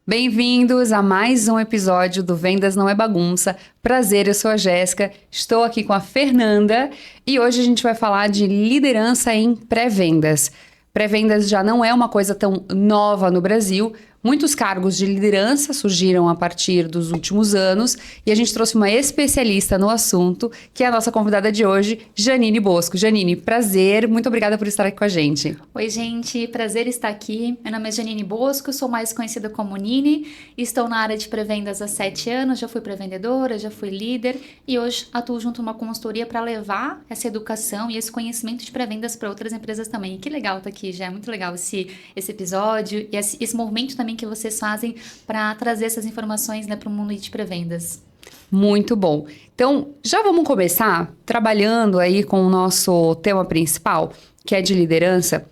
Bem-vindos a mais um episódio do Vendas Não é Bagunça. Prazer, eu sou a Jéssica, estou aqui com a Fernanda e hoje a gente vai falar de liderança em pré-vendas. Pré-vendas já não é uma coisa tão nova no Brasil. Muitos cargos de liderança surgiram a partir dos últimos anos e a gente trouxe uma especialista no assunto, que é a nossa convidada de hoje, Janine Bosco. Janine, prazer, muito obrigada por estar aqui com a gente. Oi, gente, prazer estar aqui. Meu nome é Janine Bosco, sou mais conhecida como Nini, estou na área de pré-vendas há 7 anos, já fui pré-vendedora, já fui líder e hoje atuo junto a uma consultoria para levar essa educação e esse conhecimento de pré-vendas para outras empresas também. Que legal estar aqui, já é muito legal esse episódio e esse movimento também que vocês fazem para trazer essas informações, né, para o mundo de pré-vendas. Muito bom. Então, já vamos começar trabalhando aí com o nosso tema principal, que é de liderança.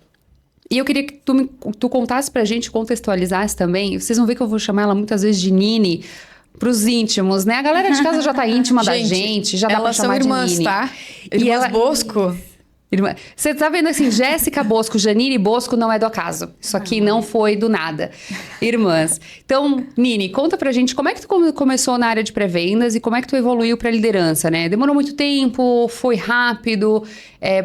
E eu queria que tu contasse pra gente, contextualizasse também. Vocês vão ver que eu vou chamar ela muitas vezes de Nini pros íntimos, né? A galera de casa já tá íntima da gente, já dá pra chamar de Nini. Elas são irmãs, tá? Irmãs Bosco. Você tá vendo assim, Jéssica Bosco, Janine Bosco não é do acaso. Isso aqui não foi do nada. Irmãs. Então, Nini, conta pra gente como é que tu começou na área de pré-vendas e como é que tu evoluiu pra liderança, né? Demorou muito tempo, foi rápido,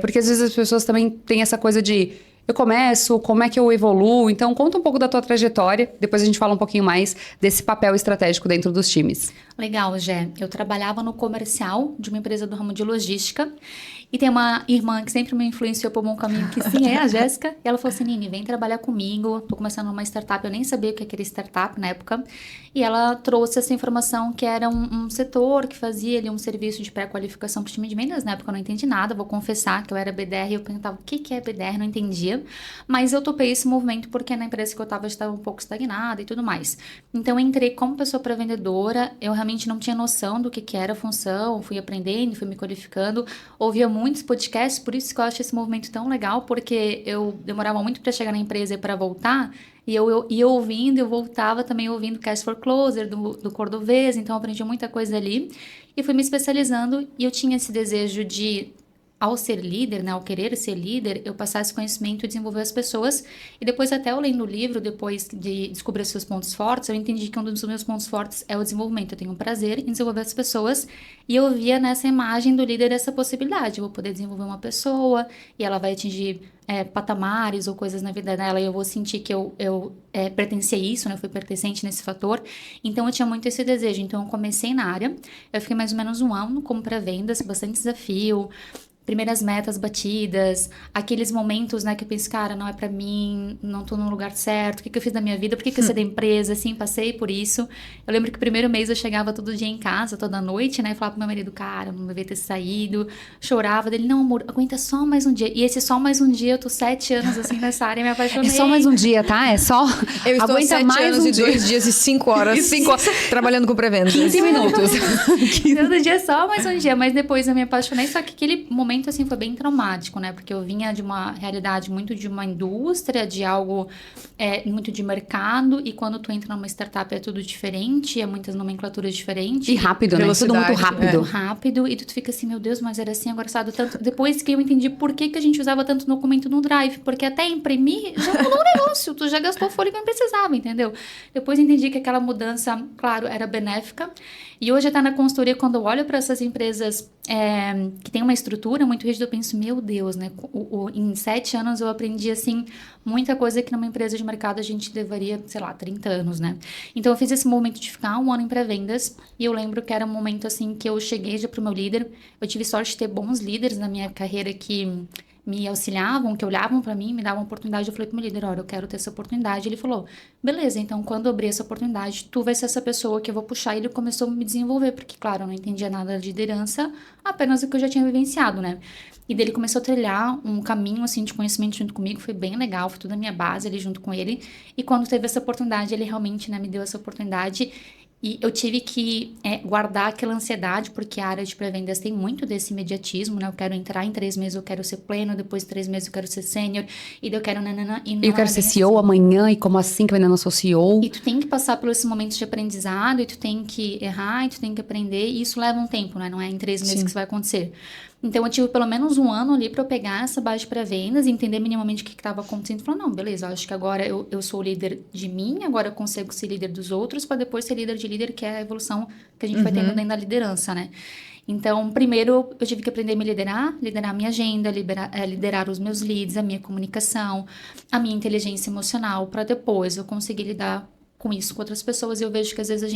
porque às vezes as pessoas também têm essa coisa de eu começo, como é que eu evoluo? Então, conta um pouco da tua trajetória, depois a gente fala um pouquinho mais desse papel estratégico dentro dos times. Legal, Jé. Eu trabalhava no comercial de uma empresa do ramo de logística e tem uma irmã que sempre me influenciou por um bom caminho, que sim, é a Jéssica. E ela falou assim, Nini, vem trabalhar comigo. Tô começando uma startup, eu nem sabia o que era startup na época. E ela trouxe essa informação que era um setor que fazia ali um serviço de pré-qualificação para o time de vendas. Na época eu não entendi nada, vou confessar que eu era BDR e eu perguntava o que é BDR, não entendia. Mas eu topei esse movimento porque na empresa que eu estava um pouco estagnada e tudo mais. Então eu entrei como pessoa pré-vendedora, eu realmente não tinha noção do que era a função, fui aprendendo, fui me qualificando, ouvia muitos podcasts, por isso que eu acho esse movimento tão legal, porque eu demorava muito para chegar na empresa e para voltar, e eu ia ouvindo, eu voltava também ouvindo Cash for Closer, do Cordovez, então eu aprendi muita coisa ali, e fui me especializando, e eu tinha esse desejo de, ao ser líder, né, ao querer ser líder, eu passar esse conhecimento e desenvolver as pessoas. E depois, até eu lendo o livro, depois de descobrir os seus pontos fortes, eu entendi que um dos meus pontos fortes é o desenvolvimento. Eu tenho um prazer em desenvolver as pessoas. E eu via nessa imagem do líder essa possibilidade. Eu vou poder desenvolver uma pessoa e ela vai atingir patamares ou coisas na vida dela e eu vou sentir que eu pertencia a isso, né? Eu fui pertencente nesse fator. Então, eu tinha muito esse desejo. Então, eu comecei na área. Eu fiquei mais ou menos 1 ano como pré-vendas, bastante desafio. Primeiras metas batidas, aqueles momentos, né, que eu penso, cara, não é pra mim, não tô no lugar certo, o que eu fiz da minha vida, por que eu saí da empresa, assim, passei por isso. Eu lembro que o primeiro mês eu chegava todo dia em casa, toda noite, né, e falava pro meu marido, cara, não devia ter saído, chorava dele, não, amor, aguenta só mais um dia. E esse só mais um dia, eu tô 7 anos, assim, nessa área, me apaixonei. É só mais um dia, tá? É só... Eu estou aguenta 7 mais anos um e dia. 2 dias e 5 horas trabalhando com pré-vendas. 15 minutos. Todo dia só mais um dia, mas depois eu me apaixonei, só que aquele momento, assim, foi bem traumático, né? Porque eu vinha de uma realidade muito de uma indústria, de algo muito de mercado, e quando tu entra numa startup é tudo diferente, é muitas nomenclaturas diferentes. E rápido, né? Tudo muito rápido. Muito rápido, e tu fica assim, meu Deus, mas era assim, agora sabe tanto. Depois que eu entendi por que a gente usava tanto documento no Drive, porque até imprimir já mudou o negócio, tu já gastou folha que não precisava, entendeu? Depois entendi que aquela mudança, claro, era benéfica. E hoje até na consultoria, quando eu olho para essas empresas que tem uma estrutura muito rígida, eu penso, meu Deus, né? Em 7 anos eu aprendi, assim, muita coisa que numa empresa de mercado a gente levaria, sei lá, 30 anos, né? Então eu fiz esse momento de ficar 1 ano em pré-vendas e eu lembro que era um momento, assim, que eu cheguei já pro meu líder. Eu tive sorte de ter bons líderes na minha carreira que me auxiliavam, que olhavam pra mim, me davam oportunidade. Eu falei pro meu líder, olha, eu quero ter essa oportunidade. Ele falou, beleza, então quando eu abrir essa oportunidade, tu vai ser essa pessoa que eu vou puxar. E ele começou a me desenvolver, porque, claro, eu não entendia nada de liderança, apenas o que eu já tinha vivenciado, né? E dele começou a trilhar um caminho, assim, de conhecimento junto comigo, foi bem legal, foi tudo a minha base ali junto com ele. E quando teve essa oportunidade, ele realmente, né, me deu essa oportunidade. E eu tive que guardar aquela ansiedade, porque a área de pré-vendas tem muito desse imediatismo, né? Eu quero entrar em 3 meses, eu quero ser pleno, depois de 3 meses eu quero ser sênior, e daí eu quero nanana, e não eu quero ser CEO amanhã, e como assim que eu ainda não sou CEO? E tu tem que passar por esses momentos de aprendizado, e tu tem que errar, e tu tem que aprender, e isso leva um tempo, né? Não é em 3 meses que isso vai acontecer. Então, eu tive pelo menos um ano ali para eu pegar essa base de pré-vendas, entender minimamente o que estava acontecendo. Falar, não, beleza, eu acho que agora eu sou o líder de mim, agora eu consigo ser líder dos outros, para depois ser líder de líder, que é a evolução que a gente vai tendo dentro da liderança, né? Então, primeiro, eu tive que aprender a me liderar a minha agenda, liderar os meus leads, a minha comunicação, a minha inteligência emocional, para depois eu conseguir lidar com isso com outras pessoas. Eu vejo que às vezes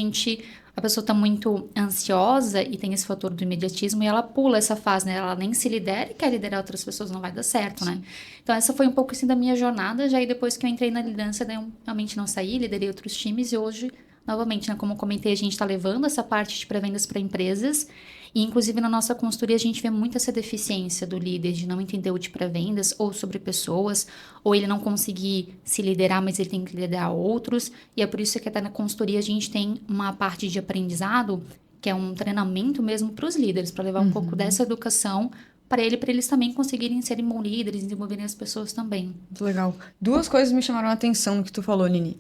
a pessoa tá muito ansiosa e tem esse fator do imediatismo e ela pula essa fase, né? Ela nem se lidera e quer liderar outras pessoas, não vai dar certo, né? Então essa foi um pouco assim da minha jornada, já aí depois que eu entrei na liderança, daí eu realmente não saí, liderei outros times e hoje, novamente, né, como eu comentei, a gente tá levando essa parte de pré-vendas para empresas. E, inclusive, na nossa consultoria, a gente vê muito essa deficiência do líder de não entender o de pré-vendas ou sobre pessoas, ou ele não conseguir se liderar, mas ele tem que liderar outros. E é por isso que até na consultoria a gente tem uma parte de aprendizado, que é um treinamento mesmo para os líderes, para levar um pouco dessa educação para eles também conseguirem serem bons líderes e desenvolverem as pessoas também. Muito legal. 2 coisas me chamaram a atenção no que tu falou, Nini.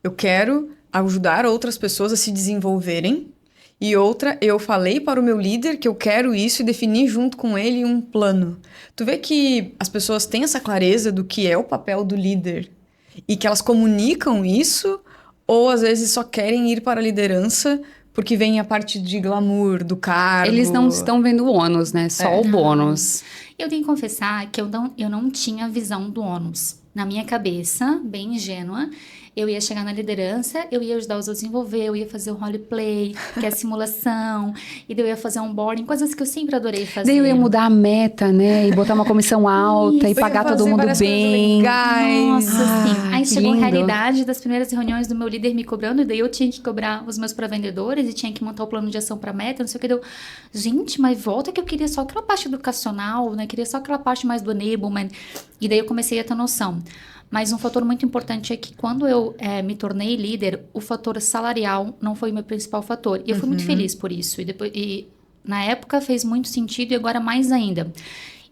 Eu quero ajudar outras pessoas a se desenvolverem. E outra, eu falei para o meu líder que eu quero isso e defini junto com ele um plano. Tu vê que as pessoas têm essa clareza do que é o papel do líder e que elas comunicam isso, ou às vezes só querem ir para a liderança porque vem a parte de glamour, do cargo. Eles não estão vendo o ônus, né? Só o bônus. Eu tenho que confessar que eu não tinha visão do ônus. Na minha cabeça, bem ingênua, eu ia chegar na liderança, eu ia ajudar os outros a desenvolver, eu ia fazer o roleplay, que é a simulação, e daí eu ia fazer onboarding, coisas que eu sempre adorei fazer. Daí eu ia mudar a meta, né? E botar uma comissão alta e pagar todo mundo bem. Nossa, sim. Aí chegou a lindo. realidade das primeiras reuniões do meu líder me cobrando, e daí eu tinha que cobrar os meus pré-vendedores e tinha que montar o plano de ação para meta, não sei o que. Deu, gente, mas volta que eu queria só aquela parte educacional, né? Queria só aquela parte mais do enablement. E daí eu comecei a ter noção. Mas um fator muito importante é que quando eu me tornei líder, o fator salarial não foi o meu principal fator. E eu fui muito feliz por isso. E na época fez muito sentido e agora mais ainda.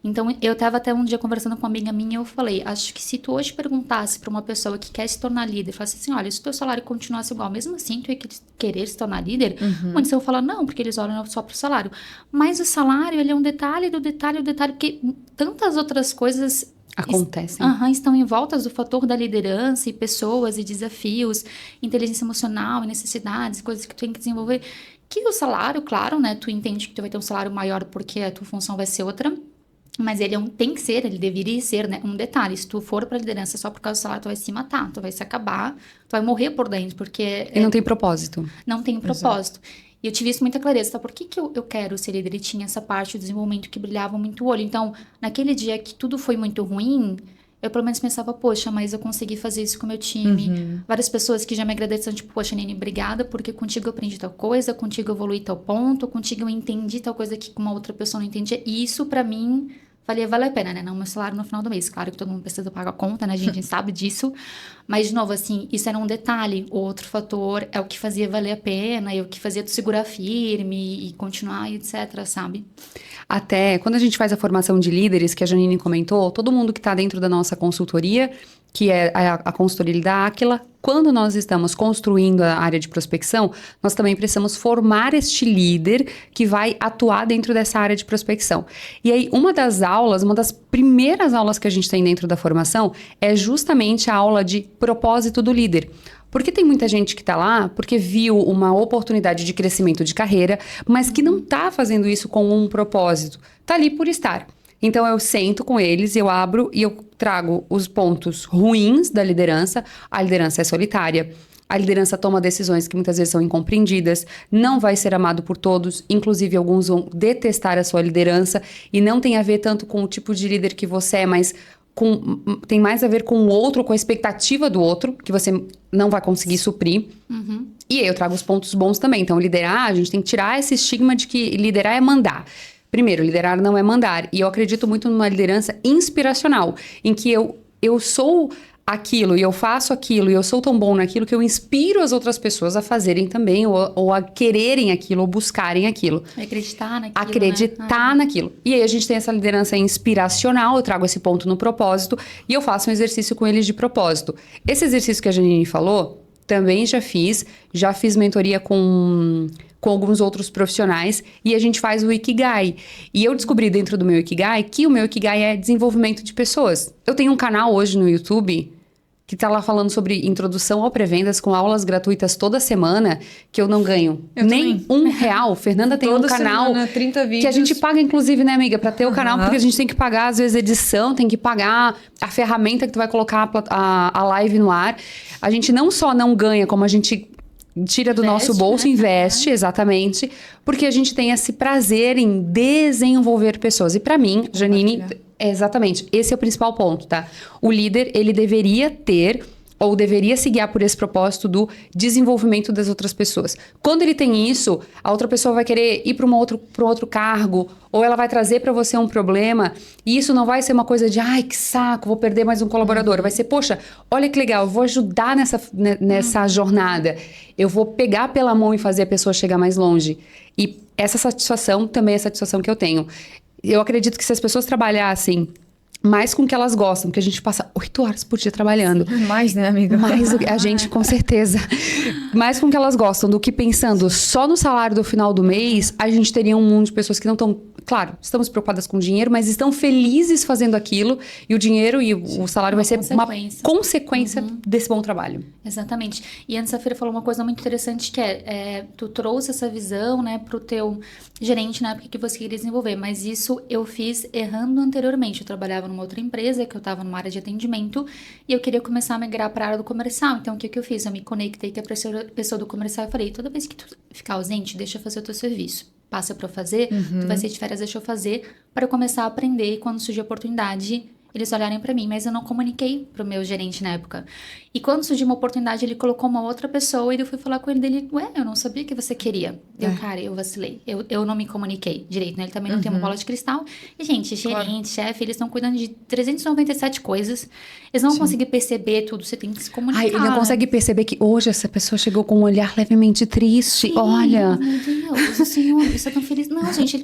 Então, eu estava até um dia conversando com uma amiga minha e eu falei, acho que se tu hoje perguntasse para uma pessoa que quer se tornar líder, falasse assim, olha, se o teu salário continuasse igual, mesmo assim tu ia querer se tornar líder, muitos vão falar, não, porque eles olham só pro salário. Mas o salário, ele é um detalhe do detalhe do detalhe, porque tantas outras coisas acontecem. Estão em volta do fator da liderança e pessoas e desafios, inteligência emocional e necessidades, coisas que tu tem que desenvolver. Que o salário, claro, né? Tu entende que tu vai ter um salário maior porque a tua função vai ser outra, mas ele tem que ser, ele deveria ser, né? Um detalhe, se tu for pra liderança só por causa do salário, tu vai se matar, tu vai se acabar, tu vai morrer por dentro, porque... E não tem propósito. Não tem propósito. E eu tive isso muita clareza, tá? Por que eu quero ser líder? E tinha essa parte do desenvolvimento que brilhava muito o olho. Então, naquele dia que tudo foi muito ruim, eu pelo menos pensava, poxa, mas eu consegui fazer isso com o meu time. Várias pessoas que já me agradeceram, tipo, poxa, Nini, obrigada, porque contigo eu aprendi tal coisa, contigo eu evoluí tal ponto, contigo eu entendi tal coisa que uma outra pessoa não entendia. E isso, pra mim, vale a pena, né? Não meu salário no final do mês. Claro que todo mundo precisa pagar a conta, né? A gente sabe disso. Mas, de novo, assim, isso era um detalhe. O outro fator é o que fazia valer a pena, e o que fazia tu segurar firme e continuar, etc, sabe? Até quando a gente faz a formação de líderes, que a Janine comentou, todo mundo que está dentro da nossa consultoria, que é a consultoria da Áquila, quando nós estamos construindo a área de prospecção, nós também precisamos formar este líder que vai atuar dentro dessa área de prospecção. E aí, uma das primeiras aulas que a gente tem dentro da formação é justamente a aula de propósito do líder. Porque tem muita gente que está lá porque viu uma oportunidade de crescimento de carreira, mas que não está fazendo isso com um propósito. Está ali por estar. Então, eu sento com eles, eu abro e eu trago os pontos ruins da liderança. A liderança é solitária. A liderança toma decisões que muitas vezes são incompreendidas. Não vai ser amado por todos. Inclusive, alguns vão detestar a sua liderança. E não tem a ver tanto com o tipo de líder que você é, mas tem mais a ver com o outro, com a expectativa do outro, que você não vai conseguir suprir. E aí eu trago os pontos bons também. Então, liderar, a gente tem que tirar esse estigma de que liderar é mandar. Primeiro, liderar não é mandar. E eu acredito muito numa liderança inspiracional, em que eu sou aquilo e eu faço aquilo e eu sou tão bom naquilo que eu inspiro as outras pessoas a fazerem também, ou a quererem aquilo, ou buscarem aquilo. Acreditar naquilo, Acreditar naquilo. E aí a gente tem essa liderança inspiracional, eu trago esse ponto no propósito e eu faço um exercício com eles de propósito. Esse exercício que a Janine falou, também já fiz mentoria com com alguns outros profissionais e a gente faz o Ikigai. E eu descobri dentro do meu Ikigai que o meu Ikigai é desenvolvimento de pessoas. Eu tenho um canal hoje no YouTube que tá lá falando sobre introdução ao pré-vendas com aulas gratuitas toda semana, que eu não ganho nem R$1. Fernanda tem Toda um canal semana, 30 vídeos. que a gente paga, inclusive, né, amiga, pra ter o canal, porque a gente tem que pagar, às vezes, edição, tem que pagar a ferramenta que tu vai colocar a live no ar. A gente não só não ganha, como a gente tira do nosso bolso, né? investe, exatamente, porque a gente tem esse prazer em desenvolver pessoas. E pra mim, Janine, exatamente, esse é o principal ponto, tá? O líder, ele deveria ter ou deveria se guiar por esse propósito do desenvolvimento das outras pessoas. Quando ele tem isso, a outra pessoa vai querer ir para um outro cargo, ou ela vai trazer para você um problema, e isso não vai ser uma coisa de, ai, que saco, vou perder mais um colaborador. Vai ser, poxa, olha que legal, eu vou ajudar nessa jornada. Eu vou pegar pela mão e fazer a pessoa chegar mais longe. E essa satisfação também é a satisfação que eu tenho. Eu acredito que se as pessoas trabalhassem mais com o que elas gostam, porque a gente passa 8 horas por dia trabalhando. Mais, né, amiga? Mais do que a gente, com certeza. Mais com o que elas gostam do que pensando só no salário do final do mês, a gente teria um mundo de pessoas que não estão... Claro, estamos preocupadas com o dinheiro, mas estão felizes fazendo aquilo e o dinheiro e o salário vai ser uma consequência desse bom trabalho. Exatamente. E antes a Feira falou uma coisa muito interessante que tu trouxe essa visão, né, pro teu gerente na época que você queria desenvolver, mas isso eu fiz errando anteriormente. Eu trabalhava numa outra empresa, que eu estava numa área de atendimento, e eu queria começar a migrar para a área do comercial. Então, o que eu fiz? Eu me conectei com a pessoa do comercial e falei, toda vez que tu ficar ausente, deixa eu fazer o teu serviço. Passa para eu fazer, tu vai ser de férias, deixa eu fazer, para eu começar a aprender, e quando surgir a oportunidade, eles olharem para mim, mas eu não comuniquei pro meu gerente na época. E quando surgiu uma oportunidade, ele colocou uma outra pessoa e eu fui falar com ele dele, eu não sabia que você queria. Cara, eu vacilei. Eu não me comuniquei direito, né? Ele também não tem uma bola de cristal. E, gente, gerente, chefe, eles estão cuidando de 397 coisas. Eles não vão conseguir perceber tudo, você tem que se comunicar. Ele não consegue perceber que hoje essa pessoa chegou com um olhar levemente triste. Sim, olha. Meu Deus, o senhor, você é tão feliz. Não, gente,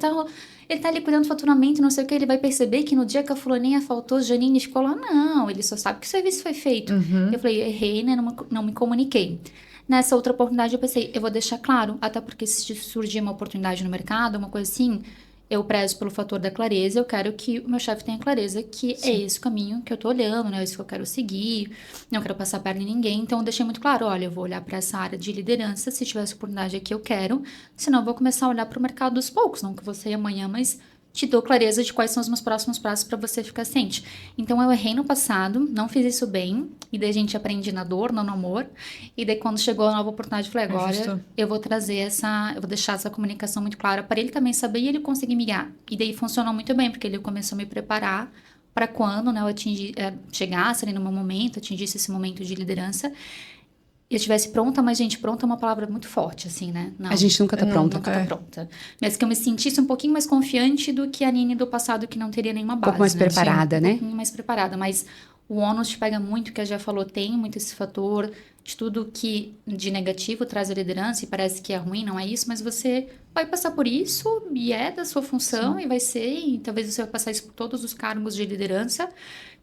ele tá ali cuidando do faturamento, não sei o que, ele vai perceber que no dia que a fulaninha faltou, Janine ficou lá. Não, ele só sabe que o serviço foi feito. Eu falei, errei, né? Não me comuniquei. Nessa outra oportunidade eu pensei, eu vou deixar claro, até porque se surgir uma oportunidade no mercado, uma coisa assim, eu prezo pelo fator da clareza, eu quero que o meu chefe tenha clareza que é esse o caminho que eu tô olhando, né? É isso que eu quero seguir, não quero passar a perna em ninguém. Então eu deixei muito claro, olha, eu vou olhar para essa área de liderança, se tiver essa oportunidade aqui eu quero, senão eu vou começar a olhar para o mercado dos poucos, não que você amanhã, mas te dou clareza de quais são os meus próximos passos para você ficar ciente. Então, eu errei no passado, não fiz isso bem, e daí a gente aprende na dor, não no amor, e daí quando chegou a nova oportunidade, eu falei, agora eu vou eu vou deixar essa comunicação muito clara para ele também saber e ele conseguir me guiar. E daí funcionou muito bem, porque ele começou a me preparar para quando, né, eu chegasse ali no meu momento, atingisse esse momento de liderança, eu estivesse pronta, mas, gente, pronta é uma palavra muito forte, assim, né? Não, a gente nunca tá pronta. Nunca tá pronta. Mas que eu me sentisse um pouquinho mais confiante do que a Nini do passado, que não teria nenhuma base. Um pouco mais preparada, né? Um pouquinho mais preparada, mas o ônus te pega muito, que a já falou, tem muito esse fator de tudo que de negativo traz a liderança e parece que é ruim, não é isso, mas você vai passar por isso e é da sua função e vai ser, e talvez você vai passar isso por todos os cargos de liderança.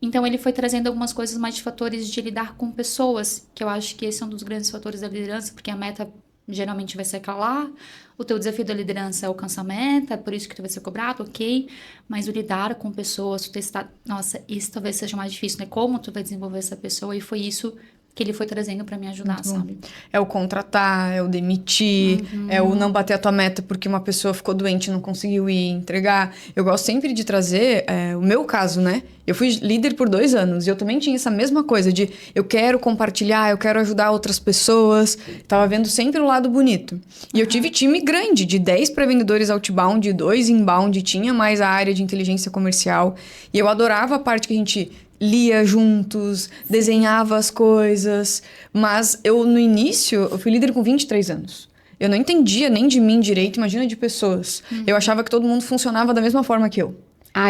Então, ele foi trazendo algumas coisas mais de fatores de lidar com pessoas, que eu acho que esse é um dos grandes fatores da liderança, porque a meta geralmente vai ser aquela lá, o teu desafio da liderança é alcançar a meta, por isso que tu vai ser cobrado, ok, mas o lidar com pessoas, tu testar, nossa, isso talvez seja mais difícil, né? Como tu vai desenvolver essa pessoa, e foi isso que ele foi trazendo pra me ajudar, sabe? É o contratar, é o demitir, é o não bater a tua meta porque uma pessoa ficou doente e não conseguiu ir entregar. Eu gosto sempre de trazer o meu caso, né? Eu fui líder por 2 anos e eu também tinha essa mesma coisa de eu quero compartilhar, eu quero ajudar outras pessoas. Tava vendo sempre o lado bonito. E eu tive time grande, de 10 pré-vendedores outbound, 2 inbound, tinha mais a área de inteligência comercial. E eu adorava a parte que a gente lia juntos, desenhava as coisas. Mas eu, no início, eu fui líder com 23 anos. Eu não entendia nem de mim direito, imagina de pessoas. Eu achava que todo mundo funcionava da mesma forma que eu.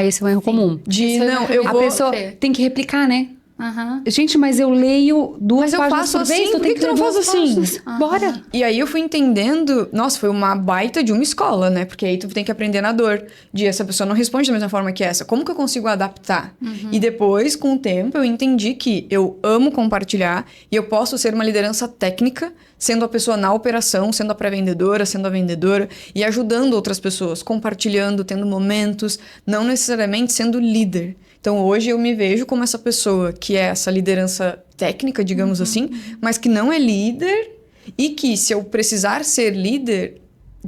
Esse é um erro comum. A pessoa tem que replicar, né? Aham. Gente, mas eu leio duas Mas eu páginas faço por vez, assim, então por tem que tu não ler faz duas assim? páginas. Bora! E aí eu fui entendendo, nossa, foi uma baita de uma escola, né? Porque aí tu tem que aprender na dor. De essa pessoa não responde da mesma forma que essa. Como que eu consigo adaptar? E depois, com o tempo, eu entendi que eu amo compartilhar e eu posso ser uma liderança técnica, sendo a pessoa na operação, sendo a pré-vendedora, sendo a vendedora e ajudando outras pessoas, compartilhando, tendo momentos, não necessariamente sendo líder. Então, hoje eu me vejo como essa pessoa que é essa liderança técnica, digamos assim, mas que não é líder e que, se eu precisar ser líder,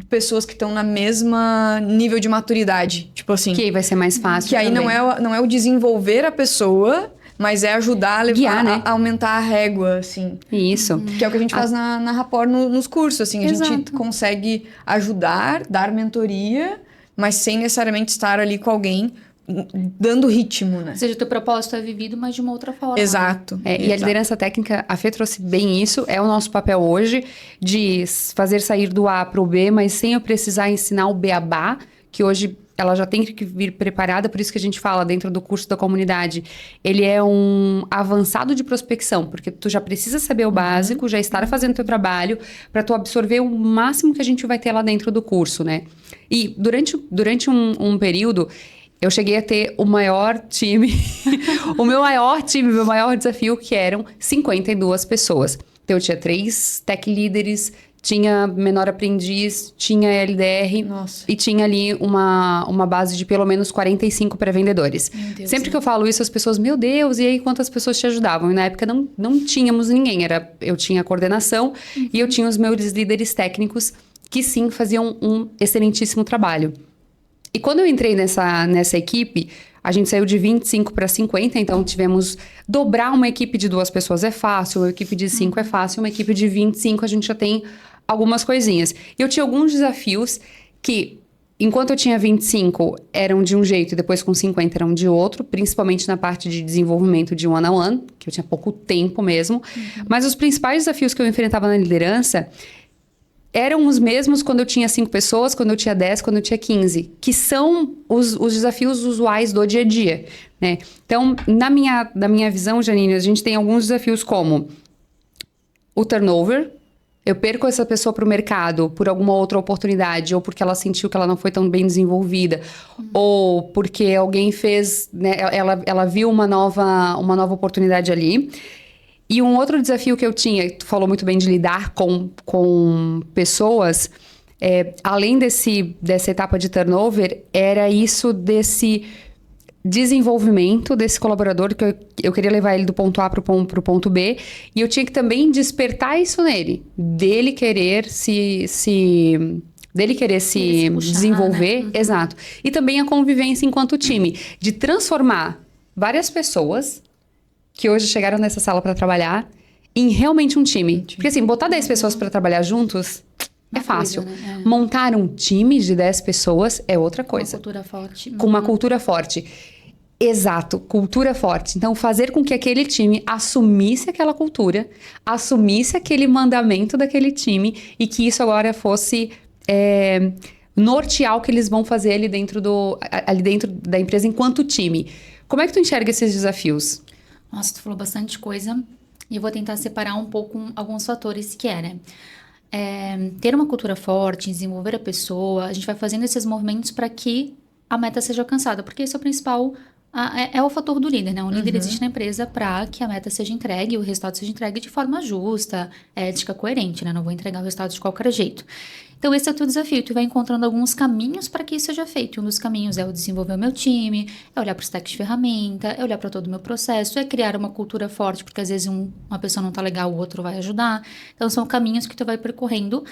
pessoas que estão na mesma nível de maturidade. Tipo assim, Que aí vai ser mais fácil que aí também. não é o desenvolver a pessoa, mas é ajudar a levar, Guiar, né? a aumentar a régua, assim. Isso. Que é o que a gente faz na Rapport nos cursos, assim. A gente Exato. consegue ajudar, dar mentoria, mas sem necessariamente estar ali com alguém dando ritmo, né? Ou seja, o teu propósito é vivido, mas de uma outra forma. Exato. E a exato. liderança técnica, a Fê trouxe bem isso, é o nosso papel hoje, de fazer sair do A para o B, mas sem eu precisar ensinar o beabá, que hoje ela já tem que vir preparada, por isso que a gente fala dentro do curso da comunidade. Ele é um avançado de prospecção, porque tu já precisa saber o básico, já estar fazendo teu trabalho, para tu absorver o máximo que a gente vai ter lá dentro do curso, né? E durante um período, eu cheguei a ter o maior time, meu maior desafio, que eram 52 pessoas. Então, eu tinha 3 tech líderes, tinha menor aprendiz, tinha LDR Nossa. e tinha ali uma base de pelo menos 45 pré-vendedores. Meu Deus, Sempre que eu falo isso, as pessoas, meu Deus, e aí quantas pessoas te ajudavam? E na época não tínhamos ninguém, eu tinha a coordenação e eu tinha os meus líderes técnicos que sim faziam um excelentíssimo trabalho. E quando eu entrei nessa equipe, a gente saiu de 25 para 50, então tivemos dobrar uma equipe de 2 pessoas é fácil, uma equipe de 5 é fácil, uma equipe de 25 a gente já tem algumas coisinhas. E eu tinha alguns desafios que, enquanto eu tinha 25, eram de um jeito e depois com 50 eram de outro, principalmente na parte de desenvolvimento de one-on-one, que eu tinha pouco tempo mesmo. Mas os principais desafios que eu enfrentava na liderança eram os mesmos quando eu tinha 5 pessoas, quando eu tinha 10, quando eu tinha 15, que são os desafios usuais do dia a dia, né? Então, na minha visão, Janine, a gente tem alguns desafios como o turnover. Eu perco essa pessoa para o mercado por alguma outra oportunidade, ou porque ela sentiu que ela não foi tão bem desenvolvida, ou porque alguém fez, né, ela viu uma nova oportunidade ali. E um outro desafio que eu tinha, tu falou muito bem de lidar com pessoas, além dessa etapa de turnover, era isso desse desenvolvimento desse colaborador, que eu queria levar ele do ponto A para o ponto B, e eu tinha que também despertar isso nele, dele querer se puxar, desenvolver, né? exato. E também a convivência enquanto time, de transformar várias pessoas que hoje chegaram nessa sala para trabalhar em realmente um time. Porque assim, botar 10 pessoas para trabalhar juntos é Uma fácil. coisa, né? Montar um time de 10 pessoas é outra Uma coisa. cultura forte. Com uma cultura forte. Exato, cultura forte. Então, fazer com que aquele time assumisse aquela cultura, assumisse aquele mandamento daquele time e que isso agora fosse nortear o que eles vão fazer ali dentro da empresa enquanto time. Como é que tu enxerga esses desafios? Nossa, tu falou bastante coisa e eu vou tentar separar um pouco alguns fatores que é, ter uma cultura forte, desenvolver a pessoa, a gente vai fazendo esses movimentos para que a meta seja alcançada, porque esse é o principal, é o fator do líder, né? O líder existe na empresa para que a meta seja entregue, o resultado seja entregue de forma justa, ética, coerente, né? Não vou entregar o resultado de qualquer jeito. Então, esse é o teu desafio. Tu vai encontrando alguns caminhos para que isso seja feito. Um dos caminhos é eu desenvolver o meu time, é olhar para o stack de ferramenta, é olhar para todo o meu processo, é criar uma cultura forte, porque às vezes uma pessoa não tá legal, o outro vai ajudar. Então, são caminhos que tu vai percorrendo.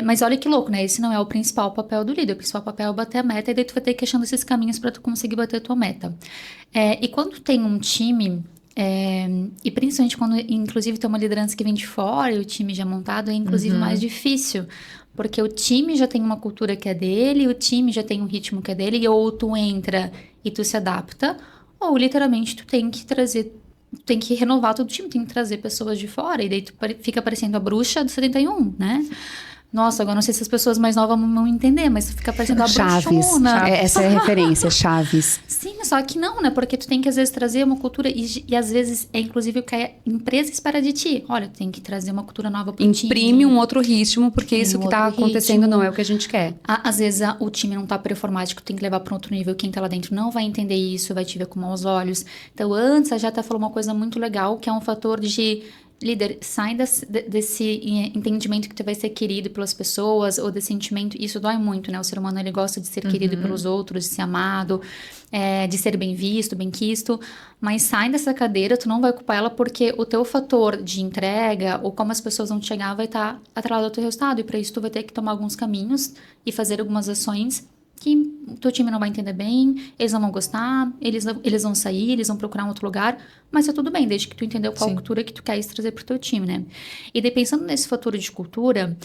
Mas olha que louco, né? Esse não é o principal papel do líder. O principal papel é bater a meta, e daí tu vai ter que ir achando esses caminhos para tu conseguir bater a tua meta. E quando tu tem um time... e principalmente quando, inclusive, tem uma liderança que vem de fora e o time já montado, é inclusive mais difícil. Porque o time já tem uma cultura que é dele, o time já tem um ritmo que é dele, e ou tu entra e tu se adapta, ou literalmente tu tem que renovar todo o time, tem que trazer pessoas de fora, e daí tu fica parecendo a bruxa do 71, né? Nossa, agora não sei se as pessoas mais novas vão entender, mas fica parecendo a Chaves. bruxona. Essa é a referência, Chaves. Sim, só que não, né? Porque tu tem que, às vezes, trazer uma cultura... E às vezes, é inclusive o que a empresa espera de ti. Olha, tem que trazer uma cultura nova pro time. Imprime um outro ritmo, porque isso que tá acontecendo não é o que a gente quer. Às vezes, o time não tá performático, tem que levar para um outro nível. Quem tá lá dentro não vai entender isso, vai te ver com maus olhos. Então, antes, a Jata falou uma coisa muito legal, que é um fator de... Líder, sai desse entendimento que tu vai ser querido pelas pessoas, ou desse sentimento, isso dói muito, né? O ser humano, ele gosta de ser querido pelos outros, de ser amado, de ser bem visto, bem quisto, mas sai dessa cadeira, tu não vai ocupar ela porque o teu fator de entrega, ou como as pessoas vão te chegar, vai estar atrelado ao teu resultado, e para isso tu vai ter que tomar alguns caminhos e fazer algumas ações que o teu time não vai entender bem, eles não vão gostar, eles vão sair, eles vão procurar um outro lugar, mas tá tudo bem, desde que tu entendeu qual cultura que tu queres trazer pro teu time, né? E daí, pensando nesse fator de cultura,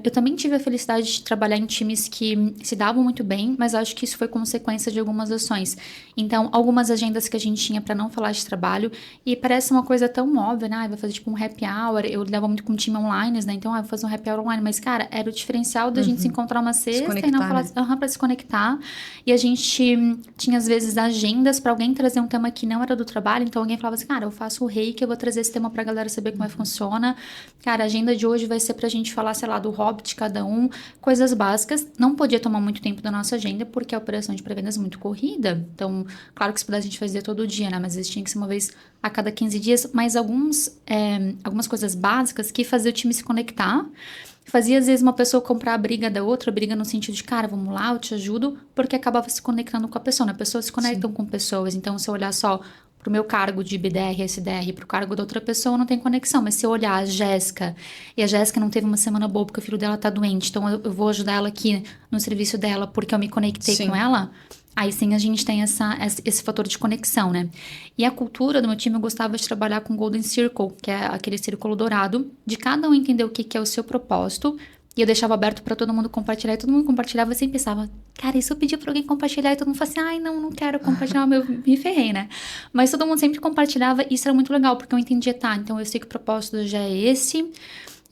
eu também tive a felicidade de trabalhar em times que se davam muito bem, mas acho que isso foi consequência de algumas ações. Então, algumas agendas que a gente tinha para não falar de trabalho, e parece uma coisa tão óbvia, né? Vai fazer tipo um happy hour, eu lidava muito com time online, né? Então, vou fazer um happy hour online, mas, cara, era o diferencial da gente se encontrar uma sexta e não falar, né? Pra se conectar, e a gente tinha às vezes agendas para alguém trazer um tema que não era do trabalho, então alguém falava assim, cara, eu faço o reiki, eu vou trazer esse tema pra galera saber como é que funciona, cara, a agenda de hoje vai ser pra gente falar, sei lá, do hobby de cada um, coisas básicas, não podia tomar muito tempo da nossa agenda, porque a operação de pré-vendas é muito corrida, então, claro que se pudesse a gente fazia todo dia, né, mas às vezes tinha que ser uma vez a cada 15 dias, mas algumas coisas básicas que faziam o time se conectar. Fazia, às vezes, uma pessoa comprar a briga da outra, briga no sentido de, cara, vamos lá, eu te ajudo, porque acabava se conectando com a pessoa, né? Pessoas se conectam com pessoas, então se eu olhar só pro meu cargo de BDR, SDR, pro cargo da outra pessoa, não tem conexão, mas se eu olhar a Jéssica, e a Jéssica não teve uma semana boa porque o filho dela tá doente, então eu vou ajudar ela aqui no serviço dela porque eu me conectei com ela... Aí sim a gente tem esse fator de conexão, né? E a cultura do meu time, eu gostava de trabalhar com Golden Circle, que é aquele círculo dourado, de cada um entender o que é o seu propósito, e eu deixava aberto pra todo mundo compartilhar, e todo mundo compartilhava, e sempre pensava, cara, e se eu pedir pra alguém compartilhar, e todo mundo fala assim, ai, não quero compartilhar, me ferrei, né? Mas todo mundo sempre compartilhava, e isso era muito legal, porque eu entendia, tá, então eu sei que o propósito já é esse...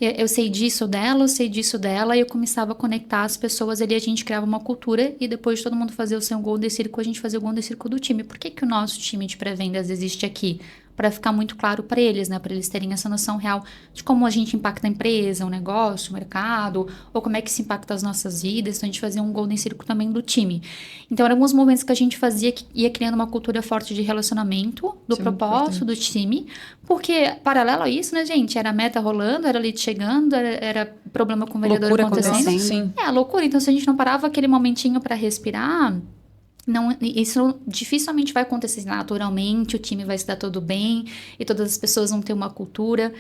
Eu sei disso dela, e eu começava a conectar as pessoas ali, a gente criava uma cultura, e depois de todo mundo fazer o seu Golden Circle, a gente fazia o Golden Circle do time. Por que o nosso time de pré-vendas existe aqui? Para ficar muito claro para eles, né? Para eles terem essa noção real de como a gente impacta a empresa, o negócio, o mercado, ou como é que se impacta as nossas vidas. Então, a gente fazia um Golden Circle também do time. Então, eram alguns momentos que a gente fazia que ia criando uma cultura forte de relacionamento, do propósito do time, porque, paralelo a isso, né, gente? Era meta rolando, era lead chegando, era problema com o vendedor acontecendo. Sim. Loucura. Então, se a gente não parava aquele momentinho para respirar... Não, isso dificilmente vai acontecer naturalmente, o time vai se dar tudo bem e todas as pessoas vão ter uma cultura.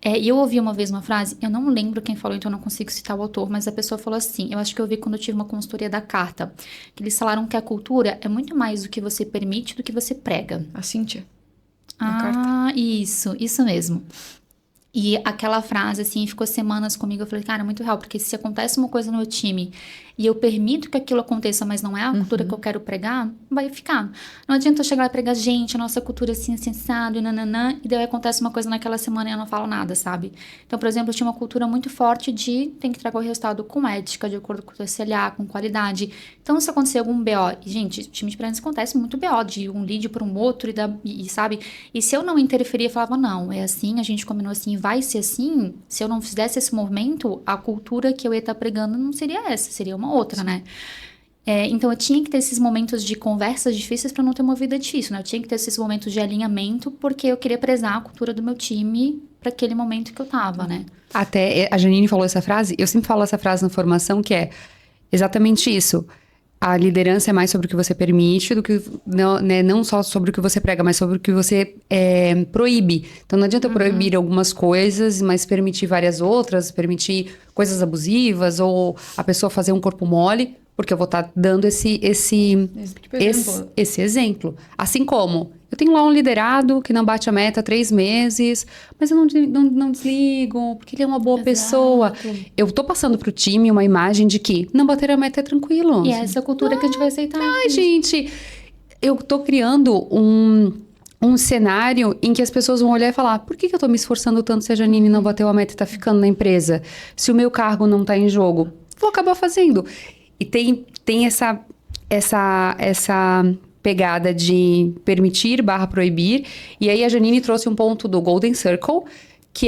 E eu ouvi uma vez uma frase, eu não lembro quem falou, então eu não consigo citar o autor, mas a pessoa falou assim, eu acho que eu ouvi quando eu tive uma consultoria da Carta, que eles falaram que a cultura é muito mais do que você permite do que você prega. A Cíntia. Carta. Isso mesmo. E aquela frase, assim, ficou semanas comigo. Eu falei, cara, é muito real, porque se acontece uma coisa no meu time e eu permito que aquilo aconteça, mas não é a cultura que eu quero pregar, vai ficar. Não adianta eu chegar lá e pregar, gente, a nossa cultura é assim, sensado, nananã, e daí acontece uma coisa naquela semana e eu não falo nada, sabe? Então, por exemplo, eu tinha uma cultura muito forte de tem que trazer o resultado com ética, de acordo com o SLA, com qualidade. Então, se acontecer algum BO, e, gente, time de pré-vendas acontece muito BO, de um lead para um outro, sabe? E se eu não interferia, eu falava, não, é assim, a gente combinou assim, vai ser assim, se eu não fizesse esse movimento, a cultura que eu ia estar pregando não seria essa, seria uma outra, né? Então, eu tinha que ter esses momentos de conversas difíceis para não ter uma vida difícil, né? Eu tinha que ter esses momentos de alinhamento, porque eu queria prezar a cultura do meu time para aquele momento que eu tava, né? Até a Janine falou essa frase, eu sempre falo essa frase na formação, que é exatamente isso. A liderança é mais sobre o que você permite do que não só sobre o que você prega, mas sobre o que você proíbe. Então não adianta eu proibir algumas coisas, mas permitir várias outras, permitir coisas abusivas ou a pessoa fazer um corpo mole, porque eu vou estar dando esse exemplo. Assim como eu tenho lá um liderado que não bate a meta há 3 meses, mas eu não desligo, porque ele é uma boa pessoa. Eu tô passando pro time uma imagem de que não bater a meta é tranquilo. E essa cultura que a gente vai aceitar. Ai, gente, eu tô criando um cenário em que as pessoas vão olhar e falar: por que eu tô me esforçando tanto se a Janine não bateu a meta e tá ficando na empresa? Se o meu cargo não tá em jogo, vou acabar fazendo. E tem essa pegada de permitir / proibir. E aí a Janine trouxe um ponto do Golden Circle, que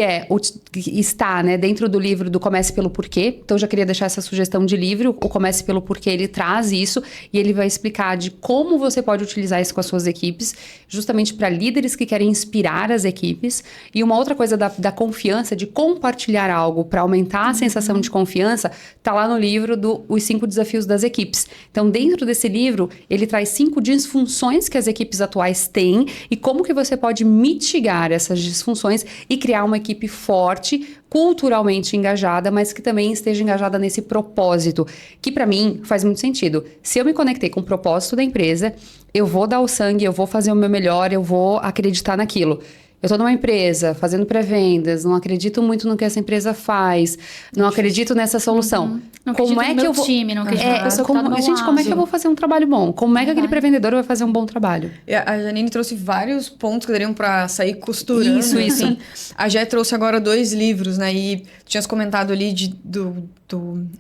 está, né, dentro do livro do Comece Pelo Porquê. Então, eu já queria deixar essa sugestão de livro. O Comece Pelo Porquê, ele traz isso e ele vai explicar de como você pode utilizar isso com as suas equipes, justamente para líderes que querem inspirar as equipes. E uma outra coisa da confiança, de compartilhar algo para aumentar a sensação de confiança, tá lá no livro Os 5 Desafios das Equipes. Então, dentro desse livro, ele traz 5 disfunções que as equipes atuais têm e como que você pode mitigar essas disfunções e criar uma equipe forte, culturalmente engajada, mas que também esteja engajada nesse propósito, que para mim faz muito sentido. Se eu me conectei com o propósito da empresa, eu vou dar o sangue, eu vou fazer o meu melhor, eu vou acreditar naquilo. Eu tô numa empresa fazendo pré-vendas, não acredito muito no que essa empresa faz, não acredito nessa solução. Não acredito Como é no que meu eu vou... time, não acredito na pessoa que tá do meu Gente, como é que eu vou fazer um trabalho bom? Como é que aquele pré-vendedor vai fazer um bom trabalho? A Janine trouxe vários pontos que dariam pra sair costurando. Isso. Assim. A Jé trouxe agora 2 livros, né? E tu tinhas comentado ali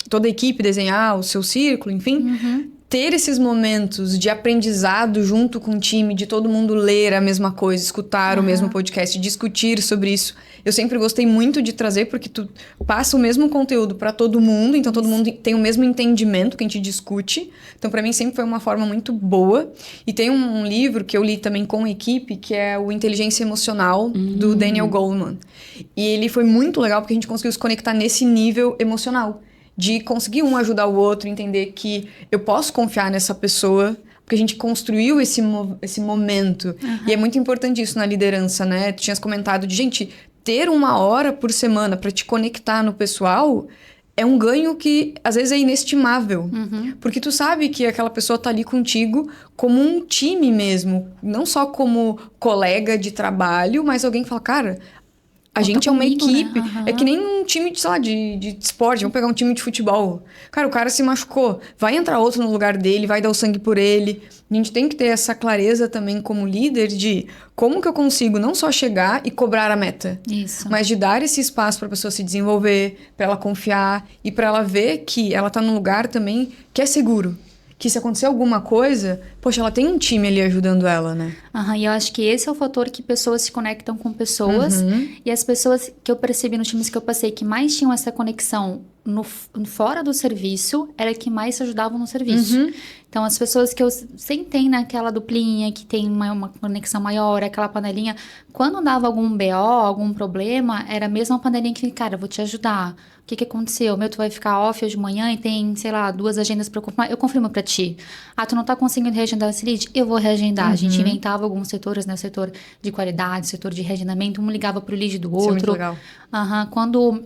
toda a equipe desenhar o seu círculo, enfim. Ter esses momentos de aprendizado junto com o time, de todo mundo ler a mesma coisa, escutar o mesmo podcast, discutir sobre isso. Eu sempre gostei muito de trazer, porque tu passa o mesmo conteúdo para todo mundo, então todo mundo tem o mesmo entendimento que a gente discute. Então, para mim, sempre foi uma forma muito boa. E tem um livro que eu li também com a equipe, que é o Inteligência Emocional, do Daniel Goleman. E ele foi muito legal, porque a gente conseguiu se conectar nesse nível emocional. De conseguir um ajudar o outro, entender que eu posso confiar nessa pessoa, porque a gente construiu esse momento. E é muito importante isso na liderança, né? Tu tinhas comentado de, gente, ter 1 hora por semana para te conectar no pessoal é um ganho que, às vezes, é inestimável. Porque tu sabe que aquela pessoa tá ali contigo como um time mesmo. Não só como colega de trabalho, mas alguém que fala, cara... A gente é uma equipe, é que nem um time, sei lá, de esporte. Vamos pegar um time de futebol. Cara, o cara se machucou. Vai entrar outro no lugar dele, vai dar o sangue por ele. A gente tem que ter essa clareza também como líder de como que eu consigo não só chegar e cobrar a meta. Isso. Mas de dar esse espaço para a pessoa se desenvolver, para ela confiar e para ela ver que ela tá num lugar também que é seguro. Que se acontecer alguma coisa, poxa, ela tem um time ali ajudando ela, né? E eu acho que esse é o fator que pessoas se conectam com pessoas. E as pessoas que eu percebi nos times que eu passei que mais tinham essa conexão fora do serviço, era que mais se ajudavam no serviço. Então, as pessoas que eu sentei naquela duplinha, que tem uma conexão maior, aquela panelinha, quando dava algum BO, algum problema, era a mesma panelinha que, cara, eu vou te ajudar. O que aconteceu? Tu vai ficar off hoje de manhã e tem, sei lá, 2 agendas pra confirmar. Eu confirmo pra ti. Tu não tá conseguindo reagendar esse lead? Eu vou reagendar. A gente inventava alguns setores, né? O setor de qualidade, o setor de reagendamento. Um ligava pro lead do outro. Isso é muito legal. Quando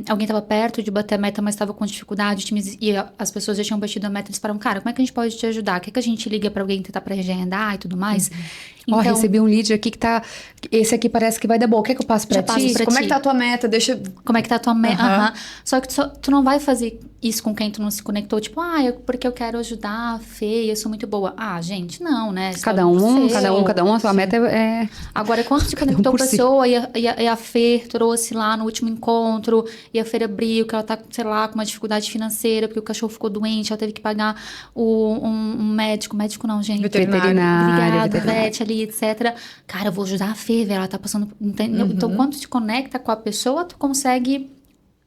alguém tava perto de bater a meta, mas tava com dificuldade, e as pessoas já tinham batido a meta, eles falaram, cara, como é que a gente pode te ajudar? Quer que a gente liga pra alguém tentar pra reagendar e tudo mais? Então, recebi um lead aqui que tá... Esse aqui parece que vai dar bom. Quer que eu passe pra ti? Como é que tá a tua meta? Como é que tá a tua meta? Só que tu não vai fazer isso com quem tu não se conectou. Tipo, porque eu quero ajudar a Fê, eu sou muito boa. Gente, não, né? Cada um. A sua meta é... Agora, quando se conectou a pessoa e a Fê trouxe lá no último encontro, e a Fê abriu que ela tá, sei lá, com uma dificuldade financeira, porque o cachorro ficou doente, ela teve que pagar um médico não, gente. Veterinário. Obrigada, vet ali, etc. Cara, eu vou ajudar a Fê, ela tá passando... Entendeu? Então, quando tu se conecta com a pessoa, tu consegue...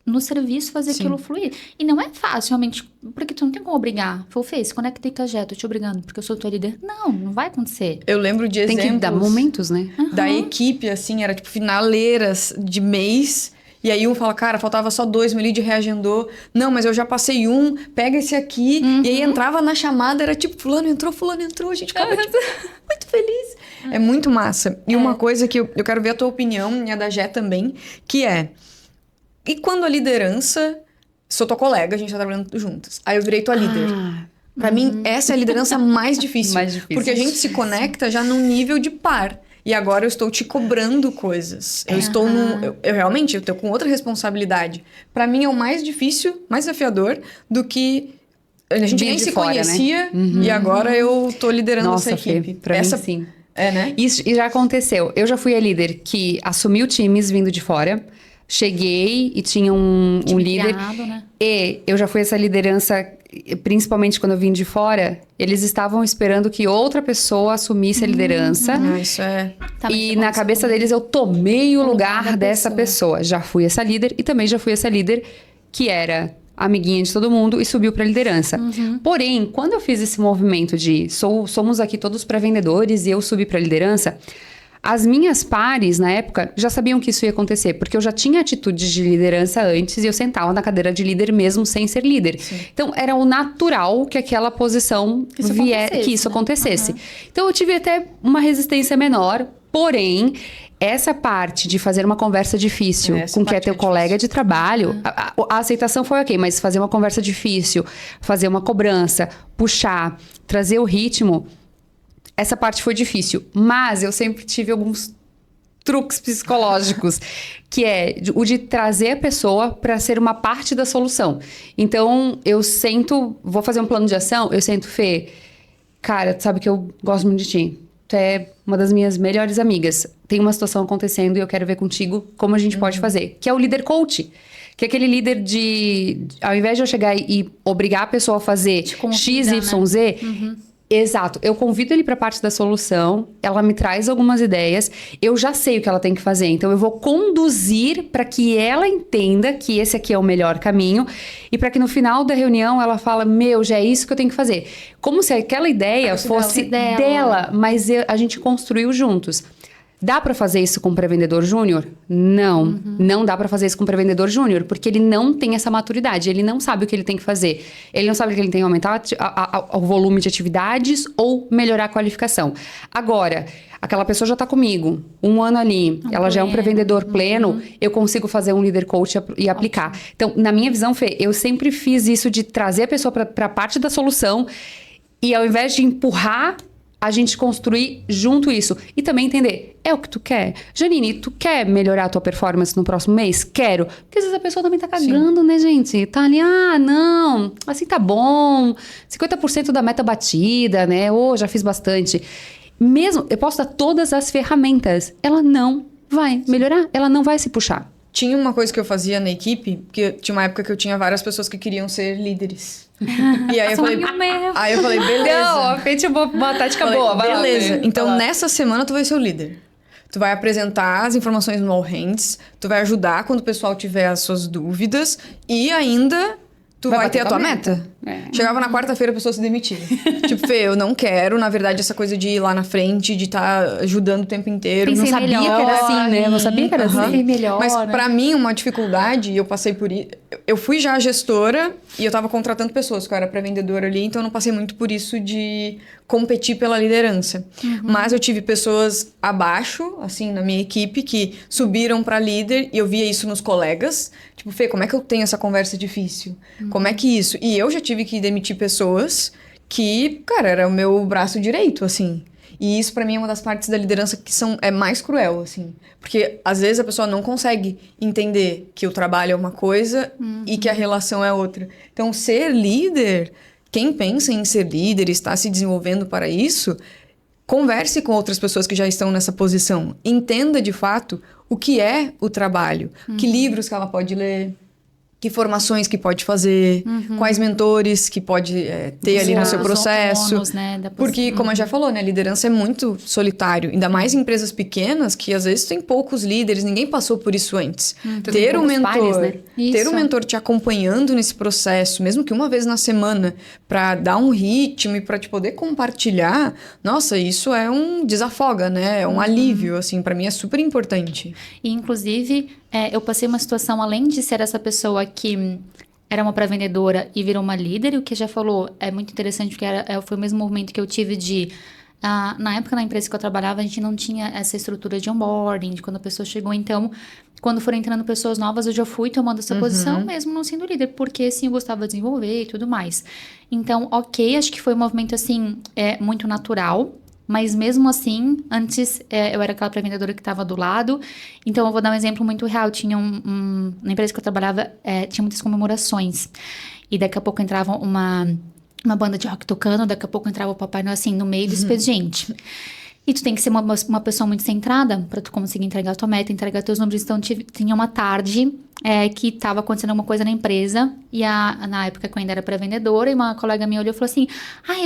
no serviço fazer aquilo fluir. E não é fácil, realmente, porque tu não tem como obrigar. Fê, se conectei com a Jé, tô te obrigando, porque eu sou tua líder. Não vai acontecer. Eu lembro de exemplos... Tem que dar momentos, né? Da equipe, assim, era tipo finaleiras de mês... E aí um fala, cara, faltava só 2, meu lead reagendou. Não, mas eu já passei pega esse aqui. E aí entrava na chamada, era tipo, fulano entrou, a gente ficava tipo, muito feliz. É muito massa. E uma coisa que eu quero ver a tua opinião, e a da Jé também, que é... E quando a liderança... Sou tua colega, a gente tá trabalhando juntas. Aí eu virei tua líder. Pra mim, essa é a liderança mais difícil. Porque a gente se conecta já num nível de par. E agora eu estou te cobrando coisas. Eu estou eu realmente, eu tô com outra responsabilidade. Pra mim é o mais difícil, mais desafiador do que... A gente nem se conhecia, né? E agora eu tô liderando essa equipe. Pra mim, sim. É, né? Isso já aconteceu. Eu já fui a líder que assumiu times vindo de fora. Cheguei e tinha um líder. Criado, né? E eu já fui essa liderança, principalmente quando eu vim de fora, eles estavam esperando que outra pessoa assumisse a liderança. Isso é... Também E na cabeça deles eu tomei o lugar dessa pessoa. Já fui essa líder e também já fui essa líder que era amiguinha de todo mundo e subiu para liderança. Porém, quando eu fiz esse movimento de somos aqui todos pré-vendedores e eu subi para liderança, as minhas pares, na época, já sabiam que isso ia acontecer, porque eu já tinha atitudes de liderança antes e eu sentava na cadeira de líder mesmo sem ser líder. Sim. Então, era o natural que aquela posição que isso acontecesse. Então, eu tive até uma resistência menor, porém, essa parte de fazer uma conversa difícil com quem é teu colega de trabalho, a aceitação foi ok, mas fazer uma conversa difícil, fazer uma cobrança, puxar, trazer o ritmo... Essa parte foi difícil, mas eu sempre tive alguns truques psicológicos, que é o de trazer a pessoa para ser uma parte da solução. Então, vou fazer um plano de ação, eu sento, Fê, cara, tu sabe que eu gosto muito de ti. Tu é uma das minhas melhores amigas. Tem uma situação acontecendo e eu quero ver contigo como a gente pode fazer. Que é o líder coach. Que é aquele líder ao invés de eu chegar e obrigar a pessoa a fazer X, Y, Z... Exato. Eu convido ele para parte da solução, ela me traz algumas ideias, eu já sei o que ela tem que fazer, então eu vou conduzir para que ela entenda que esse aqui é o melhor caminho e para que no final da reunião ela fala, já é isso que eu tenho que fazer. Como se aquela ideia fosse dela, mas a gente construiu juntos. Dá para fazer isso com o pré-vendedor júnior? Não, não dá para fazer isso com o pré-vendedor júnior, porque ele não tem essa maturidade, ele não sabe o que ele tem que fazer. Ele não sabe que ele tem que aumentar o volume de atividades ou melhorar a qualificação. Agora, aquela pessoa já está comigo, 1 ano ali, ela já é um pré-vendedor pleno, eu consigo fazer um líder coach e aplicar. Então, na minha visão, Fê, eu sempre fiz isso de trazer a pessoa para a parte da solução e ao invés de empurrar, a gente construir junto isso. E também entender, é o que tu quer? Janine, tu quer melhorar a tua performance no próximo mês? Quero. Porque às vezes a pessoa também tá cagando, né, gente? Tá ali, não, assim tá bom. 50% da meta batida, né? Já fiz bastante. Mesmo, eu posso dar todas as ferramentas. Ela não vai melhorar. Ela não vai se puxar. Tinha uma coisa que eu fazia na equipe, porque tinha uma época que eu tinha várias pessoas que queriam ser líderes. E aí eu falei, beleza. Não, fez uma tática boa, vai lá. Beleza, então nessa semana tu vai ser o líder. Tu vai apresentar as informações no All Hands, tu vai ajudar quando o pessoal tiver as suas dúvidas e ainda tu vai ter a tua meta. Chegava na quarta-feira a pessoa se demitia. Tipo, Fê, eu não quero, na verdade, essa coisa de ir lá na frente, de estar ajudando o tempo inteiro. Pensei não sabia melhor, que era assim, né? Não sabia que era assim. Melhor, mas né? pra mim, uma dificuldade, eu passei por isso. Eu fui já gestora e eu tava contratando pessoas, que eu era pré-vendedora ali, então eu não passei muito por isso de competir pela liderança. Mas eu tive pessoas abaixo, assim, na minha equipe, que subiram pra líder e eu via isso nos colegas. Tipo, Fê, como é que eu tenho essa conversa difícil? Como é que isso? E eu já tive que demitir pessoas que, cara, era o meu braço direito, assim. E isso pra mim é uma das partes da liderança que é mais cruel, assim. Porque às vezes a pessoa não consegue entender que o trabalho é uma coisa e que a relação é outra. Então, ser líder, quem pensa em ser líder e está se desenvolvendo para isso, converse com outras pessoas que já estão nessa posição. Entenda de fato o que é o trabalho, que livros que ela pode ler, que formações que pode fazer, quais mentores que pode ter ali no seu processo. Autônomos, né, porque, como a já falou, né, a liderança é muito solitário. Ainda mais em empresas pequenas, que às vezes tem poucos líderes, ninguém passou por isso antes. Ter um mentor, pares, né? ter um mentor te acompanhando nesse processo, mesmo que uma vez na semana, para dar um ritmo e para te poder compartilhar, nossa, isso é um desafoga, né? É um alívio, assim, para mim é super importante. E, inclusive, eu passei uma situação, além de ser essa pessoa que era uma pré-vendedora e virou uma líder, e o que já falou é muito interessante, porque foi o mesmo movimento que eu tive de... na época, na empresa que eu trabalhava, a gente não tinha essa estrutura de onboarding, de quando a pessoa chegou. Então, quando foram entrando pessoas novas, eu já fui tomando essa posição, mesmo não sendo líder, porque, sim, eu gostava de desenvolver e tudo mais. Então, ok, acho que foi um movimento, assim, muito natural. Mas mesmo assim, antes eu era aquela pré-vendedora que estava do lado. Então, eu vou dar um exemplo muito real. Tinha na empresa que eu trabalhava, tinha muitas comemorações. E daqui a pouco entrava uma banda de rock tocando, daqui a pouco entrava o Papai Noel, assim, no meio do expediente. E tu tem que ser uma pessoa muito centrada pra tu conseguir entregar a tua meta, entregar teus números. Então, tinha uma tarde que tava acontecendo alguma coisa na empresa. E na época que eu ainda era pré-vendedora, e uma colega minha olhou e falou assim,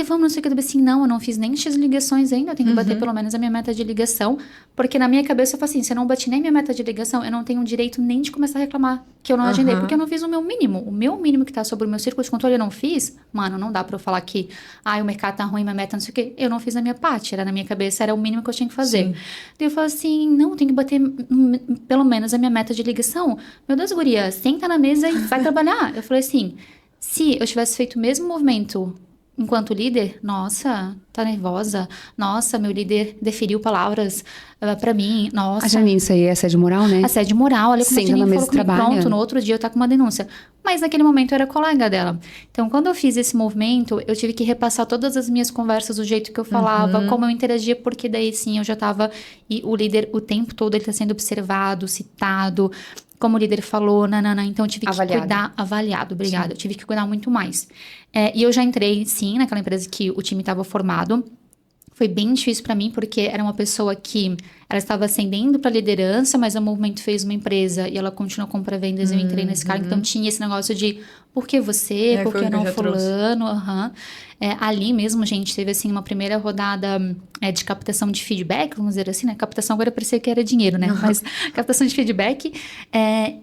vamos, não sei o que. Eu falei assim, não, eu não fiz nem X ligações ainda. Eu tenho que bater pelo menos a minha meta de ligação. Porque na minha cabeça eu falei assim, se eu não bati nem minha meta de ligação, eu não tenho direito nem de começar a reclamar que eu não agendei. Porque eu não fiz o meu mínimo. O meu mínimo que tá sobre o meu círculo de controle eu não fiz. Mano, não dá pra eu falar que, o mercado tá ruim, minha meta não sei o quê. Eu não fiz a minha parte. Era na minha cabeça, era o mínimo que eu tinha que fazer. Sim. Daí eu falei assim, não, eu tenho que bater pelo menos a minha meta de ligação. Meu Deus, guria, senta na mesa e vai trabalhar. Eu falei assim, se eu tivesse feito o mesmo movimento enquanto líder, nossa, tá nervosa, nossa, meu líder deferiu palavras pra mim, nossa. A Janine, isso aí é assédio moral, né? Assédio moral, olha como a Janine falou comigo, pronto, no outro dia eu tá com uma denúncia. Mas naquele momento eu era colega dela. Então, quando eu fiz esse movimento, eu tive que repassar todas as minhas conversas, o jeito que eu falava, como eu interagia, porque daí sim, eu já tava, e o líder o tempo todo ele tá sendo observado, citado, como o líder falou, então eu tive que cuidar, avaliado, obrigada, eu tive que cuidar muito mais. E eu já entrei, sim, naquela empresa que o time estava formado. Foi bem difícil para mim, porque era uma pessoa que ela estava ascendendo para liderança, mas o movimento fez uma empresa e ela continuou com pré-vendas e eu entrei nesse cargo. Então tinha esse negócio de por que você, por que não fulano? Ali mesmo, gente, teve assim uma primeira rodada de captação de feedback, vamos dizer assim, né? Captação agora parecia que era dinheiro, né? Mas captação de feedback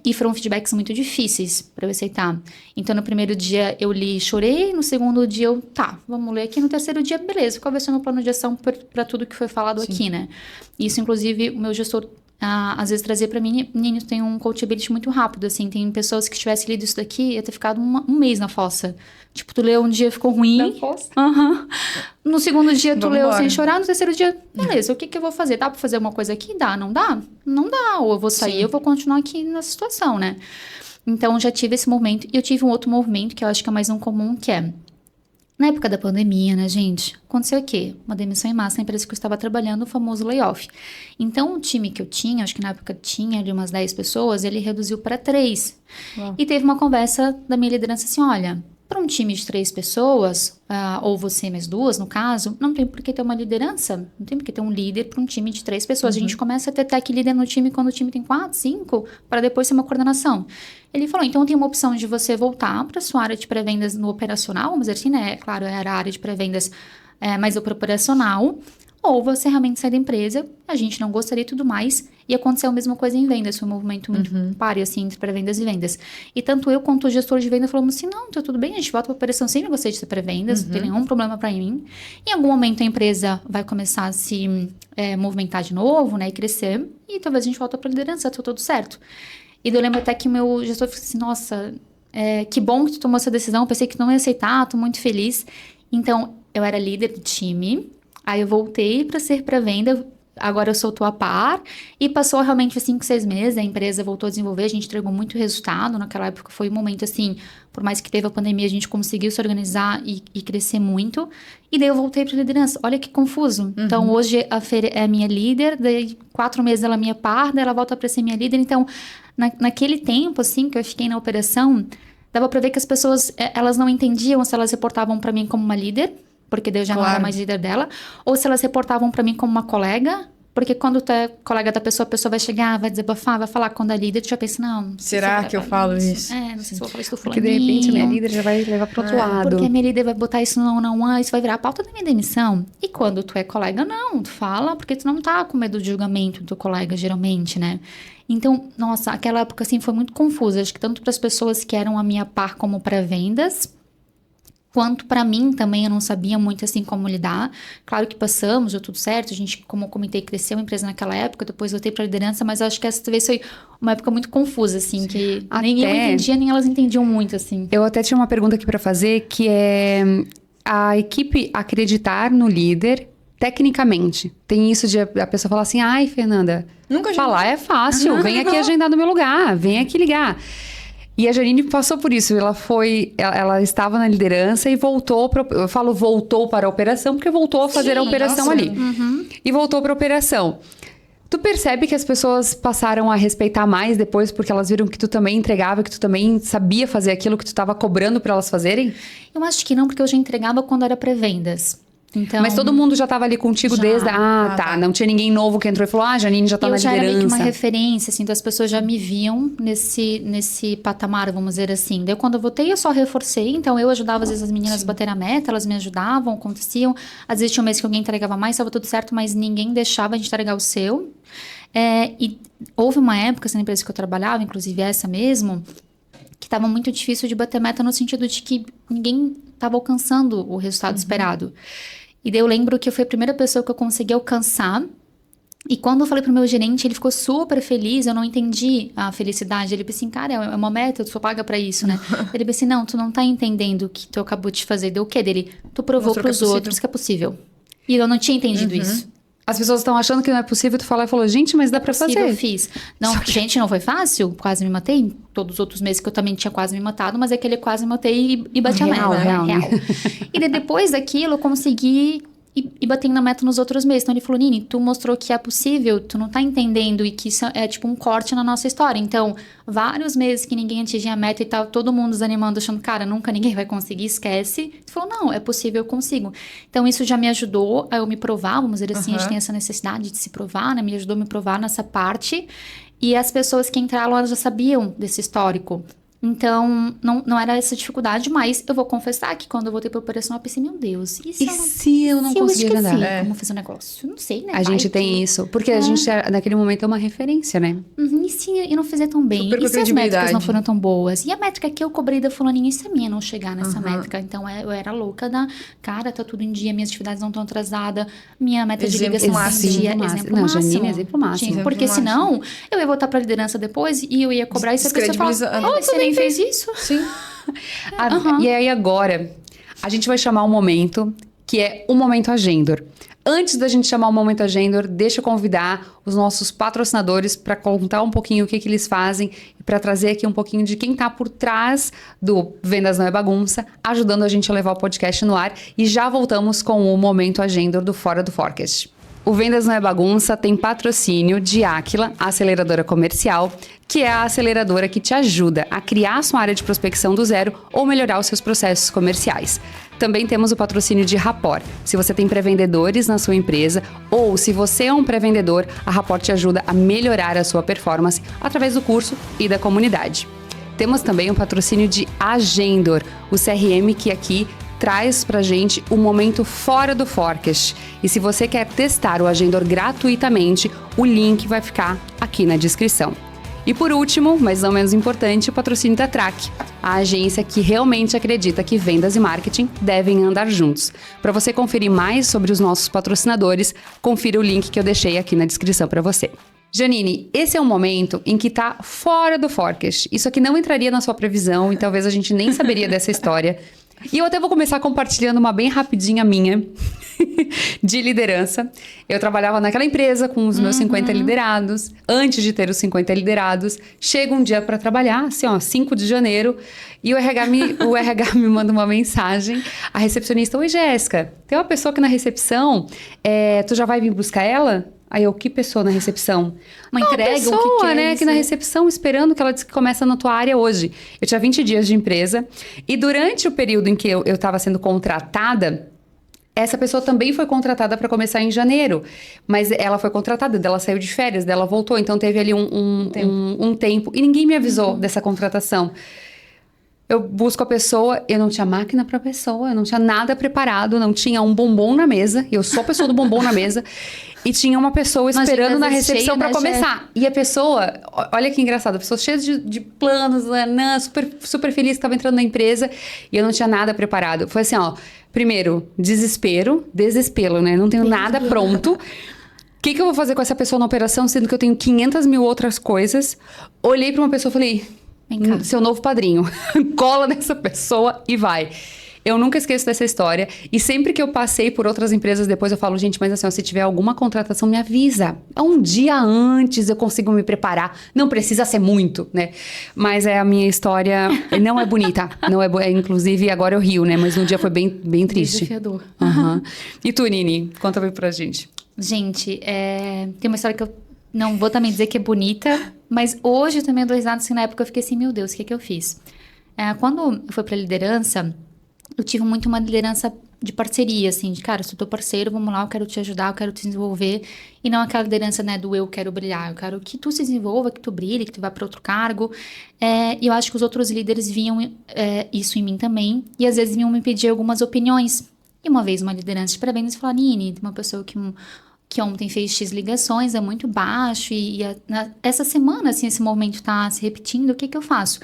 e foram feedbacks muito difíceis para eu aceitar. Então no primeiro dia eu li e chorei, no segundo dia eu, vamos ler aqui, no terceiro dia, beleza, qual vai ser o meu plano de ação para tudo que foi falado aqui, né? Isso, inclusive, o meu gestor às vezes trazia pra mim, menino, tem um coachability muito rápido, assim, tem pessoas que tivessem lido isso daqui, ia ter ficado um mês na fossa. Tipo, tu leu um dia, ficou ruim. Na fossa? No segundo dia, tu leu sem chorar, no terceiro dia, beleza, o que eu vou fazer? Dá pra fazer uma coisa aqui? Dá, não dá? Não dá, ou eu vou sair, eu vou continuar aqui nessa situação, né? Então, já tive esse movimento, e eu tive um outro movimento, que eu acho que é mais um comum, que é... Na época da pandemia, né, gente? Aconteceu o quê? Uma demissão em massa na empresa que eu estava trabalhando, o famoso layoff. Então, o time que eu tinha, acho que na época tinha ali umas 10 pessoas, ele reduziu para 3. Uau. E teve uma conversa da minha liderança assim, olha, para um time de 3 pessoas, ou você mais 2, no caso, não tem por que ter uma liderança, não tem por que ter um líder para um time de 3 pessoas. A gente começa a ter tech líder no time quando o time tem 4, 5, para depois ser uma coordenação. Ele falou, então tem uma opção de você voltar para sua área de pré-vendas no operacional, vamos dizer assim, né? Claro, era a área de pré-vendas, mas o operacional, ou você realmente sai da empresa, a gente não gostaria e tudo mais, e aconteceu a mesma coisa em vendas, foi um movimento muito páreo, assim, entre pré-vendas e vendas. E tanto eu quanto o gestor de venda falamos assim, não, tá tudo bem, a gente volta para operação, sempre gostei de ser pré-vendas, não tem nenhum problema para mim. Em algum momento a empresa vai começar a se movimentar de novo, né, e crescer, e talvez a gente volta para liderança, tá tudo certo. E eu lembro até que o meu gestor falou assim, nossa, que bom que tu tomou essa decisão, pensei que tu não ia aceitar, tô muito feliz. Então, eu era líder do time, aí eu voltei para ser pré-venda, agora eu sou tua par, e passou realmente 5, 6 meses, a empresa voltou a desenvolver, a gente entregou muito resultado, naquela época foi um momento assim, por mais que teve a pandemia, a gente conseguiu se organizar e crescer muito, e daí eu voltei para liderança, olha que confuso, então hoje a Fer é minha líder, daí 4 meses ela é minha par, daí ela volta para ser minha líder, então naquele tempo assim que eu fiquei na operação, dava para ver que as pessoas, elas não entendiam se elas reportavam para mim como uma líder, porque daí eu já não era mais líder dela, ou se elas reportavam pra mim como uma colega, porque quando tu é colega da pessoa, a pessoa vai chegar, vai desabafar, vai falar com a líder, tu já pensa, não será que eu falo isso? Não sei se eu vou falar isso do fulaninho. Porque de repente a minha líder já vai levar pro outro lado. Porque a minha líder vai botar isso isso vai virar a pauta da minha demissão. E quando tu é colega, não, tu fala, porque tu não tá com medo de julgamento do teu colega, geralmente, né? Então, nossa, aquela época, assim, foi muito confusa. Acho que tanto para as pessoas que eram a minha par como para vendas, quanto para mim também, eu não sabia muito assim como lidar. Claro que passamos, deu tudo certo, a gente, como eu comentei, cresceu a empresa naquela época, depois voltei para liderança, mas eu acho que essa talvez foi uma época muito confusa, assim, que nem eu entendia, nem elas entendiam muito, assim. Eu até tinha uma pergunta aqui para fazer, que é a equipe acreditar no líder tecnicamente. Tem isso de a pessoa falar assim, ai, Fernanda, falar é fácil, vem aqui agendar no meu lugar, vem aqui ligar. E a Janine passou por isso, ela estava na liderança e voltou para a operação, porque voltou a fazer a operação ali. E voltou para a operação. Tu percebe que as pessoas passaram a respeitar mais depois, porque elas viram que tu também entregava, que tu também sabia fazer aquilo que tu estava cobrando para elas fazerem? Eu acho que não, porque eu já entregava quando era pré-vendas. Então, Mas todo mundo já estava ali contigo Já. desde... tá. Não tinha ninguém novo que entrou e falou, Janine já tá na eu já era meio que liderança. uma referência, assim, então as pessoas já me viam nesse patamar, vamos dizer assim. Daí quando eu voltei, eu só reforcei, então eu ajudava às vezes as meninas a bater a meta, elas me ajudavam, aconteciam. Às vezes tinha um mês que alguém entregava mais, estava tudo certo, mas ninguém deixava a gente entregar o seu. E houve uma época, assim, na empresa que eu trabalhava, inclusive essa mesmo, que estava muito difícil de bater meta no sentido de que ninguém estava alcançando o resultado esperado. E daí eu lembro que eu fui a primeira pessoa que eu consegui alcançar. E quando eu falei pro meu gerente, ele ficou super feliz, eu não entendi a felicidade. Ele disse assim, cara, é uma meta, tu só paga pra isso, né? Ele disse assim, não, tu não tá entendendo o que tu acabou de fazer. Deu o quê dele? Tu provou Mostrou pros que é possível. outros que é possível. E eu não tinha entendido isso. As pessoas estão achando que não é possível, tu falou, gente, mas dá pra Possível, eu fazer. fiz. Não, gente, não foi fácil, quase me matei. Todos os outros meses que eu também tinha quase me matado, mas aquele quase me matei e bati a Real, meta. real, né? E daí, depois daquilo, eu consegui ir batendo na meta nos outros meses. Então ele falou, Nini, tu mostrou que é possível, tu não tá entendendo e que isso é tipo um corte na nossa história. Então, vários meses que ninguém atingia a meta e tal, todo mundo desanimando, achando, cara, nunca ninguém vai conseguir, esquece. Tu falou, não, é possível, eu consigo. Então isso já me ajudou a eu me provar, vamos dizer assim, a gente tem essa necessidade de se provar, né? Me ajudou a me provar nessa parte. E as pessoas que entraram, elas já sabiam desse histórico. Então, não era essa dificuldade, mas eu vou confessar que quando eu voltei pra operação, eu pensei, meu Deus, e Se eu não conseguir esqueci nadar? como fazer o negócio? Não sei, né? A gente Vai tem que- isso. Porque a gente, naquele momento, é uma referência, né? E se eu não fizer tão bem? Super E se as credibilidade. métricas não foram tão boas? E a métrica que eu cobrei da fulaninha, e se a minha não chegar nessa métrica? Então, eu era louca da... Cara, tá tudo em dia, minhas atividades não estão atrasadas, minha meta de Exemplo ligação tá em máximo. dia. Exemplo Exemplo máximo. Não, máximo. Janine, exemplo máximo. Sim, Exemplo porque máximo. senão, eu ia voltar pra liderança depois e eu ia cobrar e se a pessoa falar, Descredibiliza- você nem fez isso? Sim. E aí agora, a gente vai chamar um momento que é o Momento Agendor. Antes da gente chamar o Momento Agendor, deixa eu convidar os nossos patrocinadores para contar um pouquinho o que eles fazem e para trazer aqui um pouquinho de quem está por trás do Vendas Não é Bagunça, ajudando a gente a levar o podcast no ar. E já voltamos com o Momento Agendor do Fora do Forecast. O Vendas Não é Bagunça tem patrocínio de Aquila, a aceleradora comercial, que é a aceleradora que te ajuda a criar a sua área de prospecção do zero ou melhorar os seus processos comerciais. Também temos o patrocínio de Rapport. Se você tem pré-vendedores na sua empresa ou se você é um pré-vendedor, a Rapport te ajuda a melhorar a sua performance através do curso e da comunidade. Temos também o patrocínio de Agendor, o CRM que aqui traz pra gente o momento fora do Forecast. E se você quer testar o Agendor gratuitamente, o link vai ficar aqui na descrição. E por último, mas não menos importante, o patrocínio da Track, a agência que realmente acredita que vendas e marketing devem andar juntos. Para você conferir mais sobre os nossos patrocinadores, confira o link que eu deixei aqui na descrição para você. Janine, esse é um momento em que tá fora do Forecast. Isso aqui não entraria na sua previsão e talvez a gente nem saberia dessa história. E eu até vou começar compartilhando uma bem rapidinha minha de liderança. Eu trabalhava naquela empresa com os meus 50 liderados. Antes de ter os 50 liderados, chego um dia para trabalhar, assim, 5 de janeiro, e o RH me manda uma mensagem. A recepcionista, oi, Jéssica, tem uma pessoa aqui na recepção, tu já vai vir buscar ela? Aí eu, que pessoa na recepção? Uma entrega, pessoa, o que é né, isso? aqui na recepção esperando que ela disse que começa na tua área hoje. Eu tinha 20 dias de empresa e durante o período em que eu estava sendo contratada, essa pessoa também foi contratada para começar em janeiro, mas ela foi contratada, ela saiu de férias, dela voltou, então teve ali um tempo e ninguém me avisou dessa contratação. Eu busco a pessoa, eu não tinha máquina para a pessoa, eu não tinha nada preparado, não tinha um bombom na mesa, eu sou a pessoa do bombom na mesa, e tinha uma pessoa esperando na recepção para começar. E a pessoa, olha que engraçado, a pessoa cheia de planos, super, super feliz que estava entrando na empresa, e eu não tinha nada preparado. Foi assim, primeiro, desespero, né? Não tenho nada pronto. O que eu vou fazer com essa pessoa na operação, sendo que eu tenho 500 mil outras coisas? Olhei para uma pessoa e falei, seu novo padrinho, cola nessa pessoa e vai. Eu nunca esqueço dessa história. E sempre que eu passei por outras empresas depois, eu falo, gente, mas assim, se tiver alguma contratação, me avisa. Um dia antes eu consigo me preparar. Não precisa ser muito, né? Mas a minha história não é bonita. Não é inclusive, agora eu rio, né? Mas um dia foi bem triste. Desafiador. Uhum. E tu, Nini? Conta bem pra gente. Gente, tem uma história que eu não vou também dizer que é bonita, mas hoje eu também dou risada, assim, na época eu fiquei assim, meu Deus, o que eu fiz? Quando eu fui pra liderança, eu tive muito uma liderança de parceria, assim, de cara, sou teu parceiro, vamos lá, eu quero te ajudar, eu quero te desenvolver. E não aquela liderança, né, do eu quero brilhar, eu quero que tu se desenvolva, que tu brilhe, que tu vá para outro cargo. E eu acho que os outros líderes viam isso em mim também, e às vezes vinham me pedir algumas opiniões. E uma vez uma liderança de pré-vendas falou, Nini, tem uma pessoa que ontem fez X ligações, é muito baixo, essa semana, assim, esse movimento tá se repetindo, o que eu faço?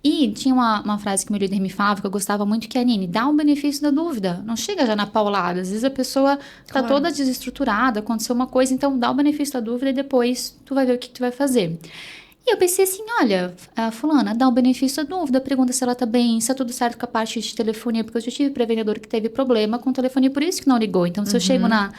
E tinha uma frase que meu líder me falava, que eu gostava muito, que é, Nini, dá um benefício da dúvida, não chega já na paulada, às vezes a pessoa tá toda desestruturada, aconteceu uma coisa, então dá o benefício da dúvida e depois tu vai ver o que tu vai fazer. E eu pensei assim, olha, a fulana, dá o benefício da dúvida, pergunta se ela tá bem, se tá tudo certo com a parte de telefonia, porque eu já tive pré-vendedor que teve problema com telefonia, por isso que não ligou. Então, se eu chego na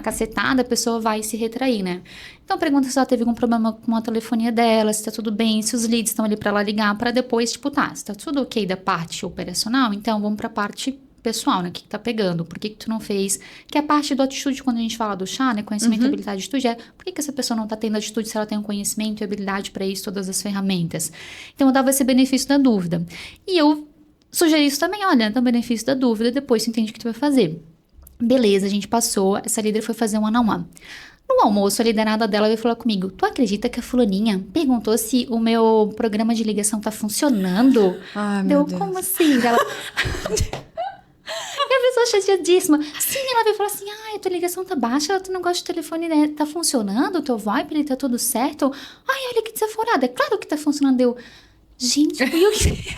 cacetada, a pessoa vai se retrair, né? Então, pergunta se ela teve algum problema com a telefonia dela, se tá tudo bem, se os leads estão ali pra ela ligar, pra depois, tipo, tá, se tá tudo ok da parte operacional, então vamos pra parte pessoal, né? O que tá pegando? Por que tu não fez? Que é a parte do atitude, quando a gente fala do chá, né? Conhecimento, habilidade e atitude, por que essa pessoa não tá tendo atitude se ela tem um conhecimento e habilidade para isso, todas as ferramentas? Então, eu dava esse benefício da dúvida. E eu sugeri isso também, olha, dá o benefício da dúvida, depois tu entende o que tu vai fazer. Beleza, a gente passou, essa líder foi fazer um one-on-one. No almoço, a liderada dela veio falar comigo, tu acredita que a fulaninha perguntou se o meu programa de ligação tá funcionando? Ai, meu Deus. Como assim? Ela... E a pessoa chateadíssima. Sim, ela veio falar assim, a tua ligação tá baixa, tu não gosta de telefone, né? Tá funcionando, o teu VoIP, ele tá tudo certo? Ai, olha que desaforada, é claro que tá funcionando. Eu, gente, fui eu que...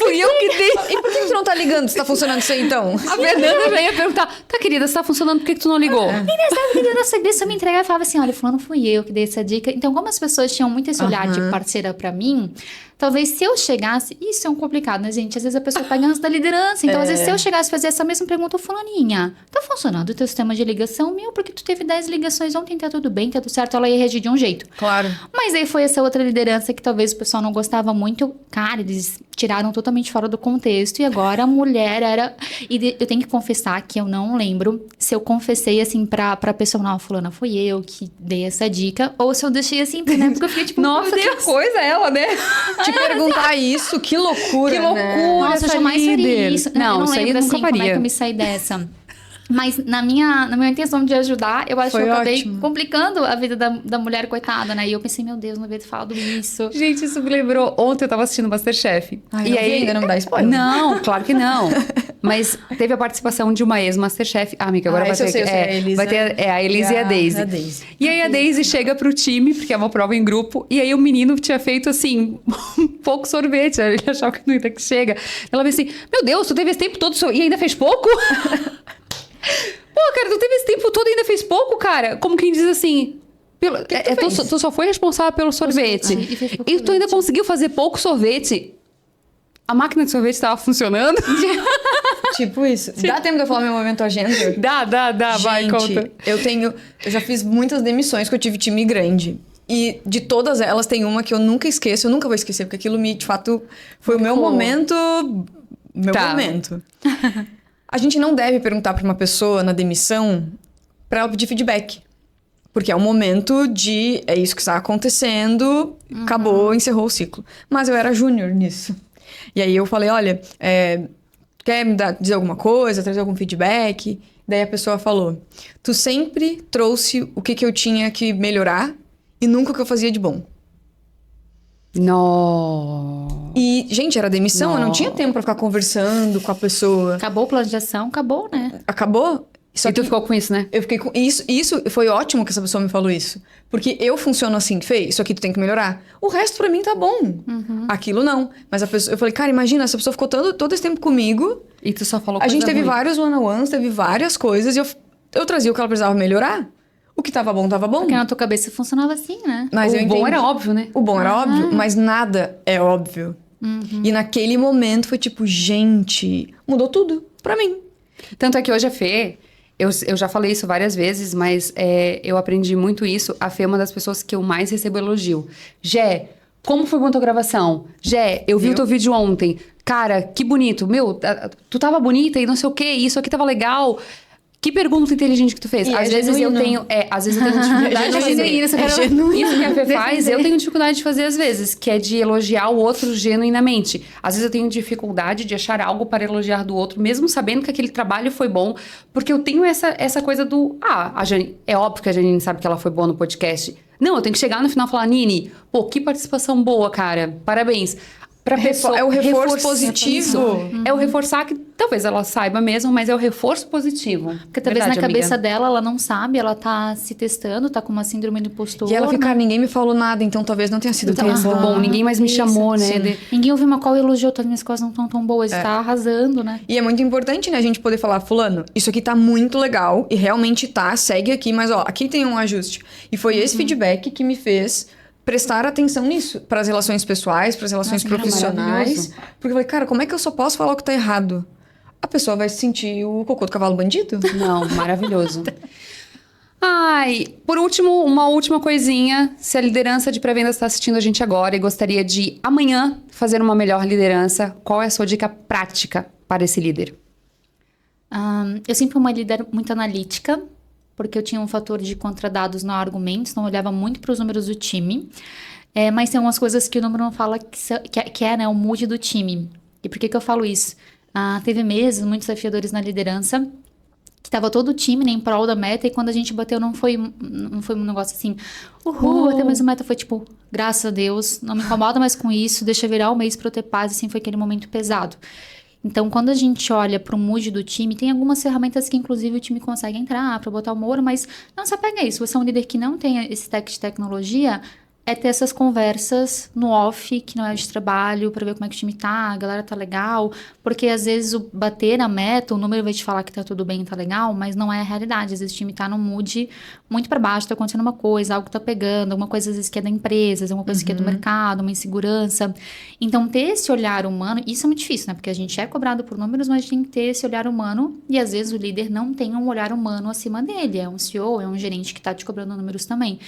Fui eu que dei. E por que tu não tá ligando se tá funcionando isso aí, então? A Fernanda veio perguntar, tá, querida, se tá funcionando, por que tu não ligou? Menina, sabe que eu não sabia se eu me entregar, eu falava assim, olha, fulano, fui eu que dei essa dica. Então, como as pessoas tinham muito esse olhar de parceira pra mim, talvez se eu chegasse... Isso é um complicado, né, gente? Às vezes a pessoa pega antes da liderança. Então, às vezes, se eu chegasse a fazer essa mesma pergunta, fulaninha, tá funcionando o teu sistema de ligação? Meu, porque tu teve 10 ligações ontem, tá tudo bem, tá tudo certo. Ela ia reagir de um jeito. Claro. Mas aí foi essa outra liderança que talvez o pessoal não gostava muito. Cara, eles tiraram totalmente fora do contexto. E agora a mulher era... E eu tenho que confessar que eu não lembro se eu confessei, assim, pra pessoa, não, fulana, fui eu que dei essa dica. Ou se eu deixei assim, né? Porque eu fiquei tipo, Nossa, que coisa ela, né? Te perguntar isso, que loucura, Que loucura. né? Nossa, eu jamais faria isso. Não, eu não isso aí lembro, eu nunca assim, como é faria. que eu me saí dessa. Mas na minha intenção de ajudar, eu acho Foi que eu acabei ótimo. complicando a vida da mulher, coitada, né? E eu pensei, meu Deus, não devia ter falado isso. Gente, isso me lembrou... Ontem eu tava assistindo Masterchef. Ai, e não vi aí... ainda, não me dá spoiler. Não, claro que não. Mas teve a participação de uma ex-Masterchef. Ah, amiga, agora vai esse eu ter... sei, a Elisa. vai ter a Elisa e a Daisy. A Daisy. E aí a Daisy chega pro time, porque é uma prova em grupo, e aí o menino tinha feito, assim, pouco sorvete. Ele achava que não ia ter que chega. Ela veio assim, meu Deus, tu teve esse tempo todo e ainda fez pouco? Pô, cara, tu teve esse tempo todo e ainda fez pouco, cara? Como quem diz assim... tu só foi responsável pelo sorvete. E fez pouco E tu ainda sorvete. conseguiu fazer pouco sorvete. A máquina de sorvete estava funcionando? Tipo isso. Dá tempo de eu falar meu momento agenda? Dá, vai, conta. Eu já fiz muitas demissões que eu tive time grande. E de todas elas, tem uma que eu nunca esqueço, eu nunca vou esquecer, porque aquilo de fato, foi o meu momento. Meu Tá. momento. A gente não deve perguntar pra uma pessoa na demissão pra ela pedir feedback. Porque é um momento de... É isso que está acontecendo, acabou, encerrou o ciclo. Mas eu era júnior nisso. E aí eu falei, olha, quer me dizer alguma coisa, trazer algum feedback? Daí a pessoa falou, tu sempre trouxe o que eu tinha que melhorar e nunca o que eu fazia de bom. Não. E, gente, era demissão, eu não tinha tempo pra ficar conversando com a pessoa. Acabou o plano de ação, acabou, né? Acabou? Só E tu que ficou com isso, né? eu fiquei com isso foi ótimo que essa pessoa me falou isso. Porque eu funciono assim, Fê, isso aqui tu tem que melhorar. O resto pra mim tá bom. Aquilo não. Mas a pessoa, eu falei, cara, imagina, essa pessoa ficou todo esse tempo comigo. E tu só falou A gente coisa teve ruim. vários one-on-ones, teve várias coisas. E eu trazia o que ela precisava melhorar. O que tava bom, tava bom. Porque na tua cabeça funcionava assim, né? Mas eu O bom entendi. era óbvio, né? O bom era óbvio, mas nada é óbvio. E naquele momento foi tipo, gente, mudou tudo pra mim. Tanto é que hoje a Fê... Eu já falei isso várias vezes, mas eu aprendi muito isso. A Fê é uma das pessoas que eu mais recebo elogio. Gé, como foi a tua gravação? Gé, eu vi o teu vídeo ontem. Cara, que bonito. Meu, tu tava bonita e não sei o quê. Isso aqui tava legal. Que pergunta inteligente que tu fez. E Às é vezes eu genuíno. tenho... às vezes eu tenho dificuldade de fazer. genuíno, você quer- Isso que a Fê faz, eu tenho dificuldade de fazer às vezes, que é de elogiar o outro genuinamente. Às vezes eu tenho dificuldade de achar algo para elogiar do outro, mesmo sabendo que aquele trabalho foi bom, porque eu tenho essa coisa do... a Janine... É óbvio que a Janine sabe que ela foi boa no podcast. Não, eu tenho que chegar no final e falar, Nini, pô, que participação boa, cara. Parabéns. Pra pessoa, É o reforço positivo. É o reforçar que talvez ela saiba mesmo, mas é o reforço positivo. Porque talvez na Verdade, cabeça amiga? dela, ela não sabe, ela tá se testando, tá com uma síndrome do impostor. E ela fica, ninguém me falou nada, então talvez não tenha sido tão Então, bom. bom, ninguém mais me Isso, chamou, né? sim. Ninguém ouviu uma call e elogiou, as minhas coisas não estão tão boas, tá arrasando, né? E é muito importante, né, a gente poder falar, fulano, isso aqui tá muito legal e realmente tá, segue aqui, mas ó, aqui tem um ajuste. E foi esse feedback que me fez prestar atenção nisso, para as relações pessoais, para as relações Nossa, profissionais. maravilhoso. Porque eu falei, cara, como é que eu só posso falar o que tá errado? A pessoa vai se sentir o cocô do cavalo bandido? Não, maravilhoso. Ai, por último, uma última coisinha. Se a liderança de pré-vendas está assistindo a gente agora e gostaria de amanhã fazer uma melhor liderança, qual é a sua dica prática para esse líder? Eu sempre fui uma líder muito analítica, porque eu tinha um fator de contradados, não argumentos, então eu olhava muito para os números do time. Mas tem umas coisas que o número não fala que é, né, o mood do time. E por que eu falo isso? Teve meses muito desafiadores na liderança, que estava todo o time, né, em prol da meta, e quando a gente bateu não foi um negócio assim, até mais uma meta, foi tipo, graças a Deus, não me incomoda mais com isso, deixa virar o mês para eu ter paz, assim, foi aquele momento pesado. Então, quando a gente olha para o mood do time, tem algumas ferramentas que, inclusive, o time consegue entrar para botar humor, mas não se apega a isso. Você é um líder que não tem esse stack de tecnologia, é ter essas conversas no off, que não é de trabalho, para ver como é que o time tá, a galera tá legal, porque às vezes o bater na meta, o número vai te falar que tá tudo bem, tá legal, mas não é a realidade. Às vezes o time tá num mood muito para baixo, tá acontecendo uma coisa, algo tá pegando, alguma coisa às vezes que é da empresa, alguma coisa que é do mercado, uma insegurança. Então, ter esse olhar humano, isso é muito difícil, né? Porque a gente é cobrado por números, mas tem que ter esse olhar humano, e às vezes o líder não tem um olhar humano acima dele, é um CEO, é um gerente que tá te cobrando números também.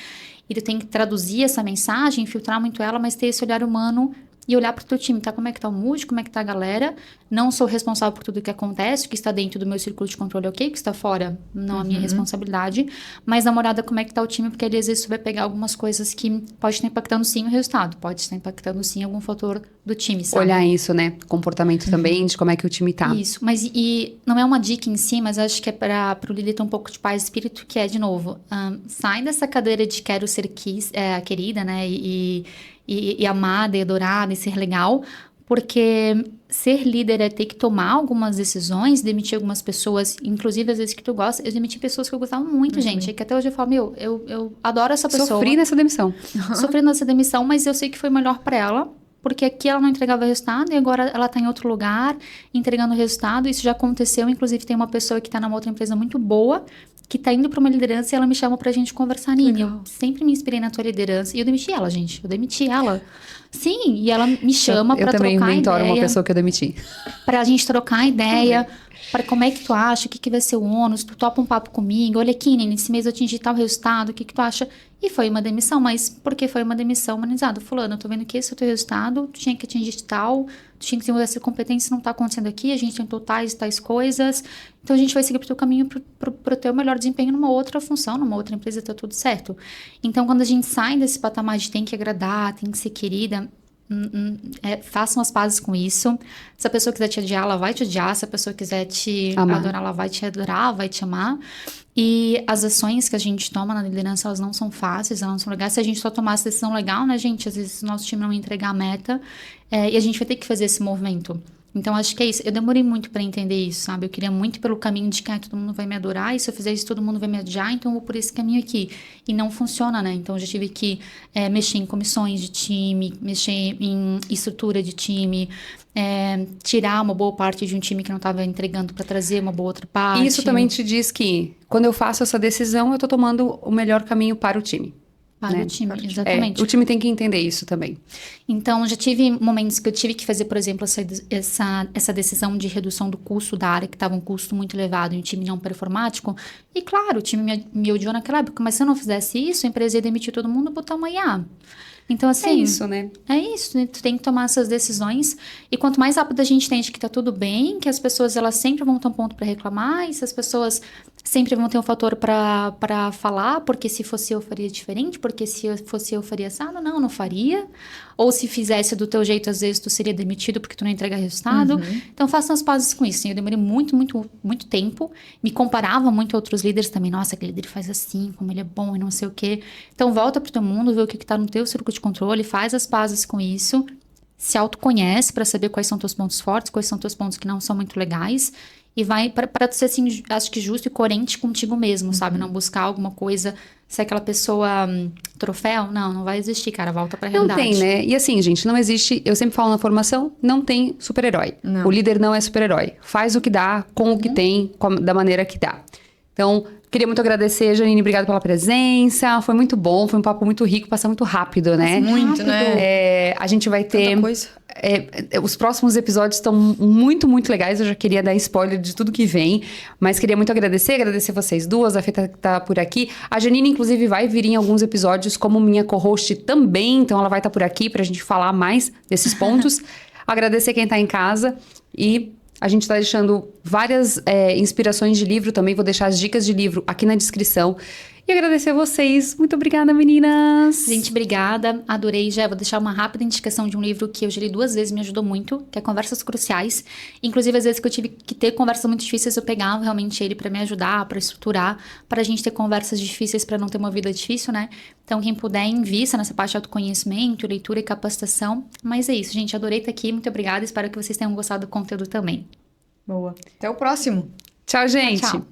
E tu tem que traduzir essa mensagem, filtrar muito ela, mas ter esse olhar humano e olhar para o teu time, tá? Como é que tá o mood, como é que tá a galera? Não sou responsável por tudo que acontece, o que está dentro do meu círculo de controle, ok? O que está fora, não é minha responsabilidade. Mas dá uma olhada como é que tá o time, porque ali, às vezes tu vai pegar algumas coisas que pode estar impactando sim o resultado, pode estar impactando sim algum fator do time, sabe? Olhar isso, né? Comportamento também, de como é que o time tá. Isso, mas e não é uma dica em si, mas acho que é para o líder ter um pouco de paz de espírito, que é, de novo, sai dessa cadeira de quero ser querida, né, e amada, e adorada, e ser legal, porque ser líder é ter que tomar algumas decisões, demitir algumas pessoas, inclusive às vezes que tu gosta. Eu demiti pessoas que eu gostava muito, gente, é que até hoje eu falo, eu adoro essa pessoa. Sofri nessa demissão. Sofri nessa demissão, mas eu sei que foi melhor para ela, porque aqui ela não entregava resultado e agora ela tá em outro lugar entregando resultado. Isso já aconteceu, inclusive tem uma pessoa que tá numa outra empresa muito boa, que tá indo para uma liderança e ela me chama pra gente conversar. Nini, eu sempre me inspirei na tua liderança. E eu demiti ela, gente. Eu demiti ela. Sim, e ela me chama pra trocar ideia. Eu também mentoro uma pessoa que eu demiti. Pra gente trocar ideia, para como é que tu acha, o que vai ser o ônus, tu topa um papo comigo, olha aqui, Nini, esse mês eu atingi tal resultado, o que tu acha? E foi uma demissão, mas por que foi uma demissão humanizada? Fulano, eu tô vendo que esse é o teu resultado, tu tinha que atingir tal, tu tinha que desenvolver essa competência, não tá acontecendo aqui, a gente tentou tais coisas, então a gente vai seguir pro teu caminho pro teu melhor desempenho numa outra função, numa outra empresa, tá tudo certo. Então, quando a gente sai desse patamar de tem que agradar, tem que ser querida, façam as pazes com isso. Se a pessoa quiser te odiar, ela vai te odiar. Se a pessoa quiser te adorar, ela vai te adorar, vai te amar. E as ações que a gente toma na liderança, elas não são fáceis, elas não são legais. Se a gente só tomasse decisão legal, né, gente? Às vezes o nosso time não ia entregar a meta, e a gente vai ter que fazer esse movimento. Então, acho que é isso. Eu demorei muito pra entender isso, sabe? Eu queria muito pelo caminho de que todo mundo vai me adorar, e se eu fizer isso, todo mundo vai me odiar, então eu vou por esse caminho aqui. E não funciona, né? Então, eu já tive que mexer em comissões de time, mexer em estrutura de time, tirar uma boa parte de um time que não estava entregando para trazer uma boa outra parte. Isso também te diz que, quando eu faço essa decisão, eu tô tomando o melhor caminho para o time. Para o time, exatamente. O time tem que entender isso também. Então, já tive momentos que eu tive que fazer, por exemplo, essa decisão de redução do custo da área, que estava um custo muito elevado em um time não performático. E, claro, o time me odiou naquela época, mas se eu não fizesse isso, a empresa ia demitir todo mundo e botar uma IA. Então, assim... É isso, né? É isso, né? Tu tem que tomar essas decisões. E quanto mais rápido a gente entende que tá tudo bem, que as pessoas, elas sempre vão ter um ponto para reclamar, e se as pessoas Sempre vão ter um fator pra falar, porque se fosse eu faria diferente, porque se fosse eu faria assado, não faria. Ou se fizesse do teu jeito, às vezes tu seria demitido porque tu não entrega resultado. Então façam as pazes com isso. Eu demorei muito, muito, muito tempo. Me comparava muito a outros líderes também. Nossa, aquele líder faz assim, como ele é bom e não sei o quê. Então volta pro teu mundo, vê o que tá no teu círculo de controle, faz as pazes com isso. Se autoconhece pra saber quais são teus pontos fortes, quais são teus pontos que não são muito legais. E vai pra tu ser, assim, acho que justo e coerente contigo mesmo, sabe? Não buscar alguma coisa, ser aquela pessoa troféu. Não vai existir, cara. Volta pra Não realidade. tem, né? E assim, gente, não existe... Eu sempre falo na formação, não tem super-herói. Não. O líder não é super-herói. Faz o que dá, com o que tem, da maneira que dá. Então, queria muito agradecer, Janine. Obrigada pela presença. Foi muito bom, foi um papo muito rico, passa muito rápido, né? Muito, né? A gente vai ter... Tanta coisa. Os próximos episódios estão muito, muito legais. Eu já queria dar spoiler de tudo que vem. Mas queria muito agradecer vocês duas. A Fê tá por aqui. A Janine, inclusive, vai vir em alguns episódios como minha co-host também. Então, ela vai estar por aqui pra gente falar mais desses pontos. Agradecer quem tá em casa. E a gente tá deixando várias inspirações de livro também. Vou deixar as dicas de livro aqui na descrição. E agradecer vocês. Muito obrigada, meninas. Gente, obrigada. Adorei. Já vou deixar uma rápida indicação de um livro que eu já li 2 vezes, me ajudou muito, que é Conversas Cruciais. Inclusive, às vezes que eu tive que ter conversas muito difíceis, eu pegava realmente ele pra me ajudar, pra estruturar, pra gente ter conversas difíceis, pra não ter uma vida difícil, né? Então, quem puder, invista nessa parte de autoconhecimento, leitura e capacitação. Mas é isso, gente. Adorei estar aqui. Muito obrigada. Espero que vocês tenham gostado do conteúdo também. Boa. Até o próximo. Tchau, gente. Tchau.